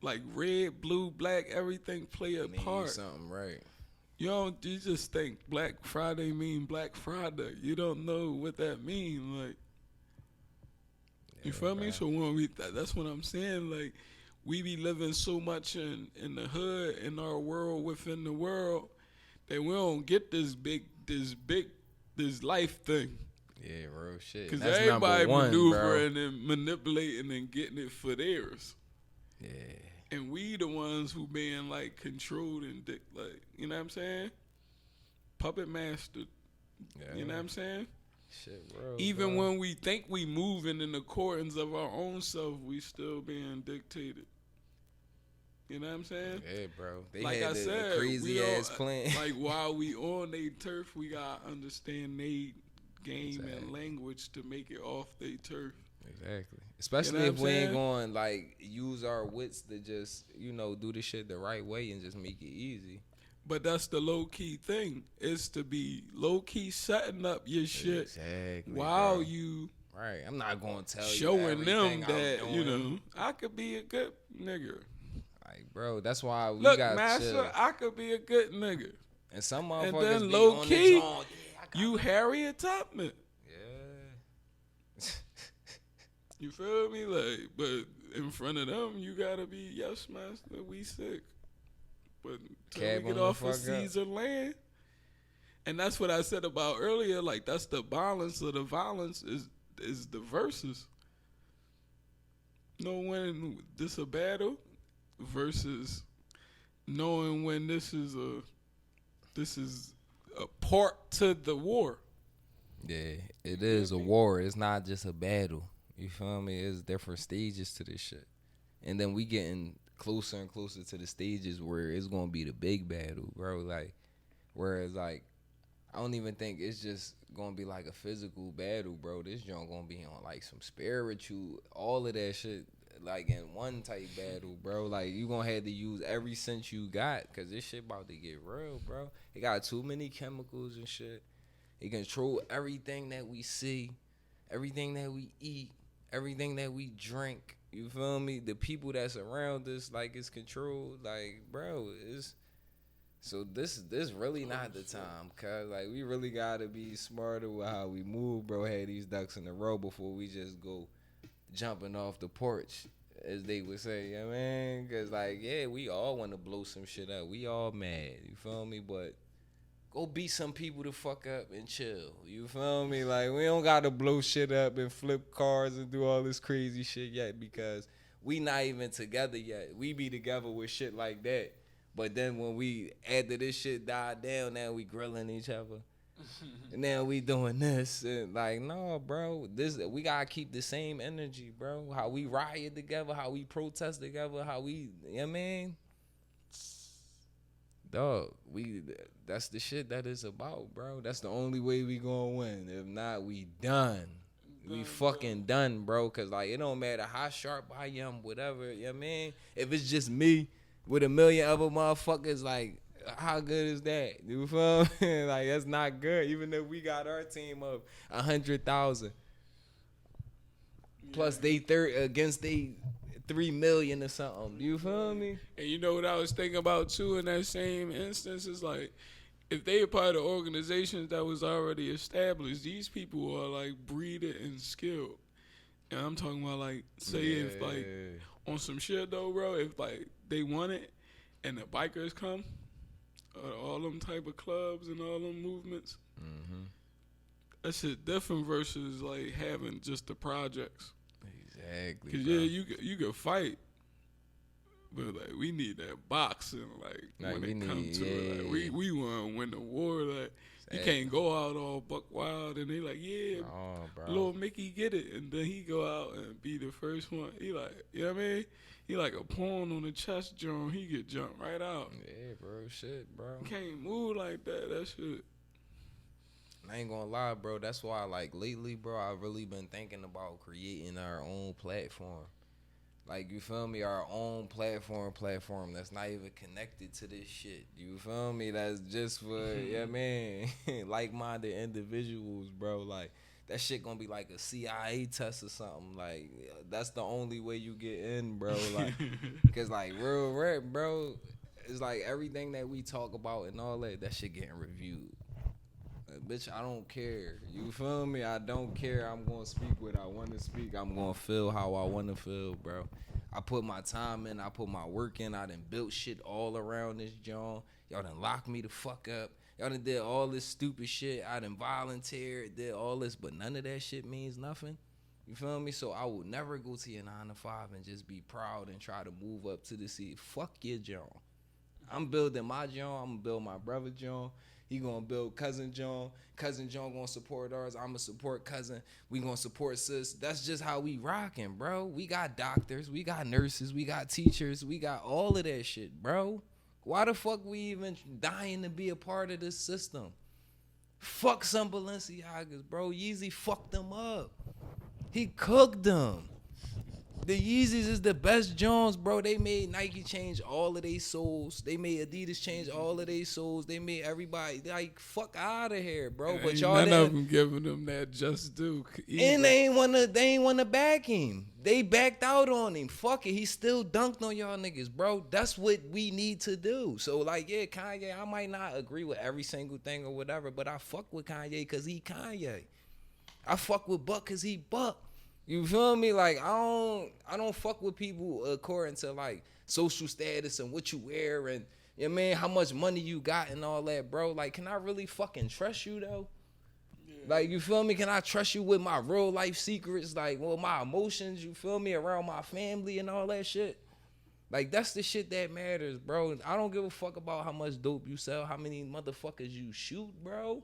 Like red, blue, black, everything play a mean part. something right. You just think Black Friday mean Black Friday. You don't know what that mean, like. You Yeah, feel me? bro. So when that's what I'm saying. Like, we be living so much in the hood, in our world, within the world, that we don't get this life thing. Yeah, real shit. Because That's everybody number one, maneuvering bro. and manipulating and getting it for theirs. Yeah. And we the ones who being like controlled and like, you know what I'm saying? Puppet master. Yeah. You know what I'm saying? Shit, bro. Even bro. when we think we moving in accordance of our own self, we still being dictated. You know what I'm saying? Yeah, bro. They Like had I the said, crazy we ass don't- plan. Like while we on they turf, we gotta understand they game Exactly. and language to make it off they turf. Exactly. Especially You know if what we I'm ain't saying? going like use our wits to just, do the shit the right way and just make it easy. But that's the low key thing, is to be low key setting up your shit Exactly. while bro. you Right. I'm not gonna tell showing you them everything that, I'm you doing. know, I could be a good nigga. Like, bro, that's why we Look, got master, chill. I could be a good nigga. And some And motherfuckers then be low on key, the joint. Yeah, I got you Harriet Tubman. Yeah. You feel me? Like, but in front of them, you gotta be, yes, master, we sick. But till Cab we get on the off of fuck up. Caesar land, and that's what I said about earlier. Like, that's the balance of the violence is the verses. Know when this a battle versus knowing when this is a part to the war. Yeah, it is a war. It's not just a battle. You feel me? It's different stages to this shit. And then we getting closer and closer to the stages where it's gonna be the big battle, bro. Like, whereas like, I don't even think it's just gonna be like a physical battle, bro. This joint gonna be on like some spiritual, all of that shit, like in one type battle, bro. Like, you gonna have to use every sense you got, cause this shit about to get real, bro. It got too many chemicals and shit. It control everything that we see, everything that we eat, everything that we drink. You feel me? The people that's around us, like, it's controlled. Like, bro, it's so this really not the time, cause like we really gotta be smarter with how we move, bro. Have these ducks in a row before we just go jumping off the porch, as they would say. You know what I mean? Cause like, yeah, we all want to blow some shit up. We all mad. You feel me? But go beat some people the fuck up and chill. You feel me? Like, we don't gotta blow shit up and flip cars and do all this crazy shit yet, because we not even together yet. We be together with shit like that. But then when we, after this shit died down, now we grilling each other. And now we doing this. And like, no, bro. We gotta keep the same energy, bro. How we riot together, how we protest together, how we, you know what I mean? Dog, that's the shit that it's about, bro. That's the only way we gonna win. If not, we done. We fucking done, bro. Cause like, it don't matter how sharp I am, whatever, you know what I mean? If it's just me with a million other motherfuckers, like, how good is that? You feel me? Like, that's not good. Even if we got our team of 100,000. Plus they against they 3 million or something. You feel me? And you know what I was thinking about too in that same instance is like, if they a part of organizations that was already established, these people are like breeded and skilled. And I'm talking about like, say if like on some shit though, bro, if like they want it and the bikers come, all them type of clubs and all them movements, that shit different versus like having just the projects. Exactly. Cause bro. yeah, you could fight, but like we need that boxing. Like when it comes to it, like we want to win the war. Like you can't go out all buck wild and they like little Mickey get it, and then he go out and be the first one. He like, you know what I mean? He like a pawn on the chess drum. He get jumped right out. Yeah, bro. Shit, bro. You can't move like that. That shit. I ain't gonna lie, bro. That's why, like, lately, bro, I've really been thinking about creating our own platform. Like, you feel me? Our own platform that's not even connected to this shit. You feel me? That's just for, yeah, man, like-minded individuals, bro. Like, that shit gonna be like a CIA test or something. Like, that's the only way you get in, bro. Like, cause, like, real rap, bro, it's like everything that we talk about and all that shit getting reviewed. Bitch, I don't care. You feel me? I don't care. I'm going to speak what I want to speak. I'm going to feel how I want to feel, bro. I put my time in. I put my work in. I done built shit all around this joint. Y'all done locked me the fuck up. Y'all done did all this stupid shit. I done volunteered, did all this, but none of that shit means nothing. You feel me? So I would never go to your 9 to 5 and just be proud and try to move up to the seat. Fuck your joint. I'm building my joint. I'm going to build my brother joint. He gonna build cousin John. Cousin John gonna support ours. I'ma support cousin. We gonna support sis. That's just how we rocking, bro. We got doctors. We got nurses. We got teachers. We got all of that shit, bro. Why the fuck we even dying to be a part of this system? Fuck some Balenciagas, bro. Yeezy fucked them up. He cooked them. The Yeezys is the best Jones, bro. They made Nike change all of their souls. They made Adidas change all of their souls. They made everybody like fuck out of here, bro. But y'all none of them giving them that just due. And they ain't wanna back him. They backed out on him. Fuck it. He still dunked on y'all niggas, bro. That's what we need to do. So like, yeah, Kanye, I might not agree with every single thing or whatever, but I fuck with Kanye cause he Kanye. I fuck with Buck cause he Buck. You feel me? Like I don't fuck with people according to like social status and what you wear and you know, man, how much money you got and all that, bro. Like, can I really fucking trust you though? Yeah. Like, you feel me? Can I trust you with my real life secrets? Like, well, my emotions, you feel me, around my family and all that shit. Like, that's the shit that matters, bro. I don't give a fuck about how much dope you sell, how many motherfuckers you shoot, bro.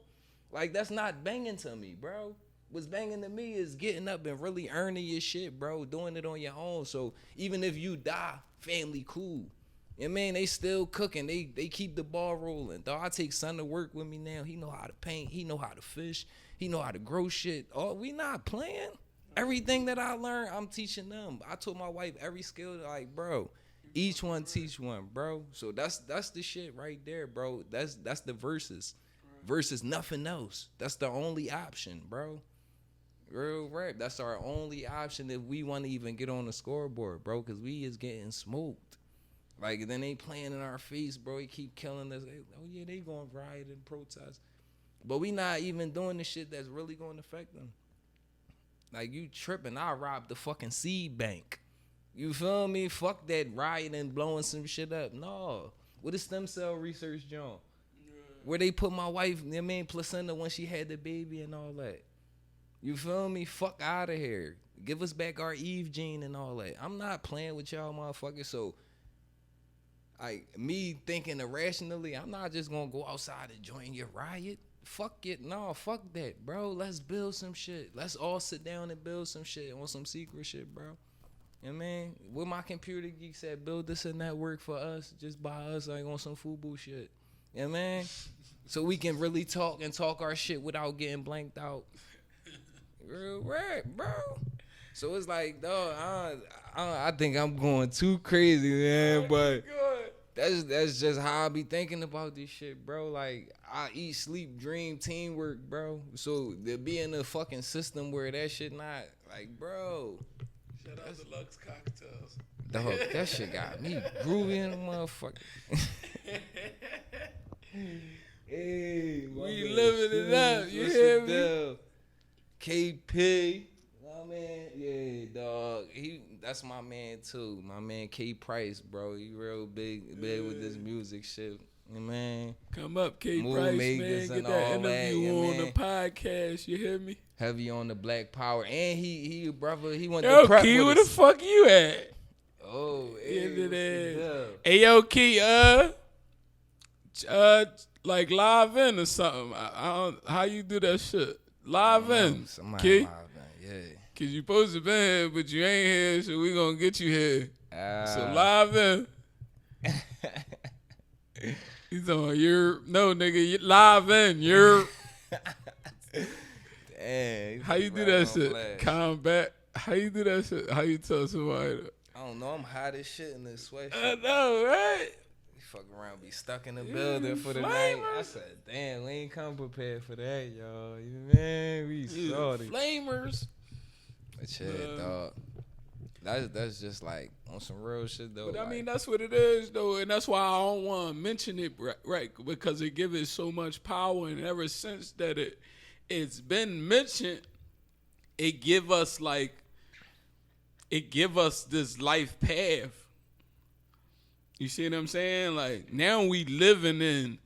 Like, that's not banging to me, bro. What's banging to me is getting up and really earning your shit, bro. Doing it on your own. So even if you die, family cool. And man, they still cooking. They keep the ball rolling. Dog, I take son to work with me now. He know how to paint. He know how to fish. He know how to grow shit. Oh, we not playing. Everything that I learned, I'm teaching them. I told my wife every skill, like, bro, each one teach one, bro. So that's the shit right there, bro. That's the versus. Versus nothing else. That's the only option, bro. Real rap. That's our only option if we want to even get on the scoreboard, bro, because we is getting smoked. Like, then they playing in our face, bro. He keep killing us. Oh, yeah, they going to riot and protest. But we not even doing the shit that's really going to affect them. Like, you tripping. I robbed the fucking seed bank. You feel me? Fuck that rioting and blowing some shit up. No. What is stem cell research, John? Where they put my wife, I mean, placenta when she had the baby and all that. You feel me? Fuck out of here. Give us back our Eve gene and all that. I'm not playing with y'all motherfuckers. So, me thinking irrationally, I'm not just going to go outside and join your riot. Fuck it. No, fuck that, bro. Let's build some shit. Let's all sit down and build some shit on some secret shit, bro. You know what I mean? What my computer geek said, build this a network for us, just by us, like on some FUBU shit. You know what I mean? So we can really talk our shit without getting blanked out. Real rap, bro. So it's like, dog, I think I'm going too crazy, man. But that's just how I be thinking about this shit, bro. Like, I eat, sleep, dream, teamwork, bro. So to be in a fucking system where that shit not, like, bro. Shout out to Lux Cocktails. Dog, that shit got me groovy in the motherfucker. Hey, we living it up. You hear me? KP. My man, yeah, dog. That's my man too. My man K Price, bro. He real big with this music shit. Yeah, man. Come up, K Move Price, makers man. and Get that all interview that, on man. the podcast. You hear me? Heavy on the Black Power, and he brother. He went Yo, to prep Key, with where the us. fuck you at? Oh, End hey, of that. what's up? Hey, yo, Key, like live in or something. I don't, how you do that shit? Live in, Somebody Key? live in, yeah. Cause you supposed to be here, but you ain't here, so we gonna get you here. So live in. He's on no nigga, you live in. You're Damn, how you do that shit? Combat. How you do that shit? How you tell somebody that? I don't know. I'm hot as shit in this sweatshirt. I know, right? We fuck around, be stuck in the building for the night. I said, damn, we ain't come prepared for that, y'all. Man, we sorry. Flamers. But yeah, dog. That's just like on some real shit though. But I like, mean, that's what it is though, and that's why I don't want to mention it, right? Because it gives it so much power, and ever since that it's been mentioned, it give us this life path. You see what I'm saying? Like now we living in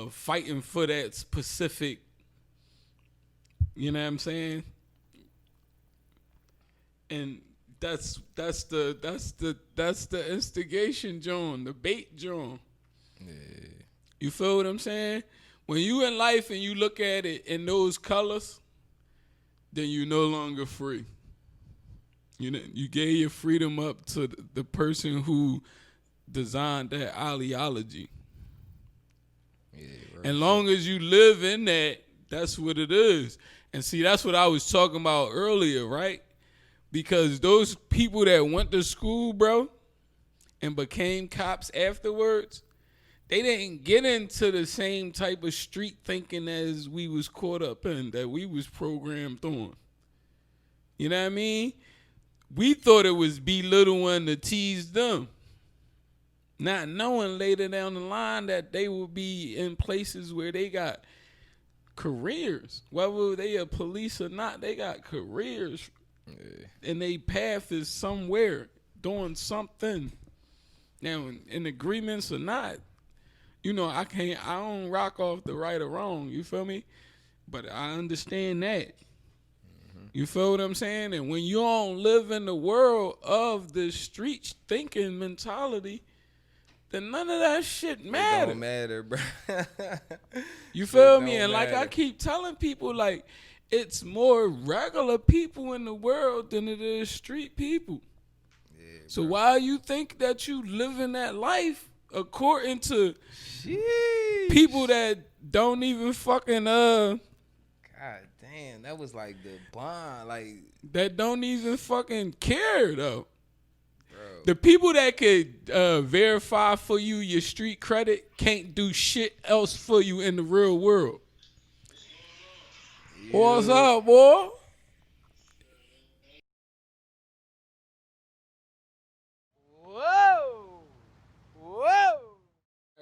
fighting for that specific. You know what I'm saying? And that's the instigation, John, the bait, John. yeah. You feel what I'm saying? When you in life and you look at it in those colors, then you no longer free. You know, you gave your freedom up to the person who designed that ideology. Yeah, And long as you live in that, that's what it is. And see, that's what I was talking about earlier, right? Because those people that went to school, bro, and became cops afterwards, they didn't get into the same type of street thinking as we was caught up in, that we was programmed on. You know what I mean? We thought it was belittling to tease them, not knowing later down the line that they will be in places where they got careers. Whether they are police or not, they got careers. Yeah. And they path is somewhere doing something. Now, in agreements or not, you know, I don't rock off the right or wrong. You feel me? But I understand that. Mm-hmm. You feel what I'm saying? And when you don't live in the world of the street thinking mentality, then none of that shit matter. It don't matter, bro. You feel me? And like I keep telling people, like, it's more regular people in the world than it is street people. Yeah, so why you think that you living that life according to people that don't even fucking God damn, that was like the bond, like that don't even fucking care though. Bro. The people that could verify for you your street credit can't do shit else for you in the real world. What's up, boy? Whoa! Whoa!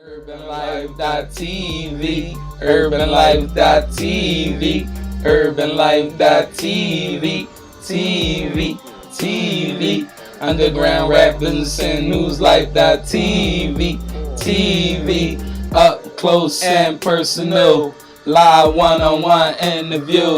UrbanLife.tv, UrbanLife.tv, UrbanLife.tv, TV, Underground Rappers and Newslife.tv, TV, up close and personal, live one-on-one interview.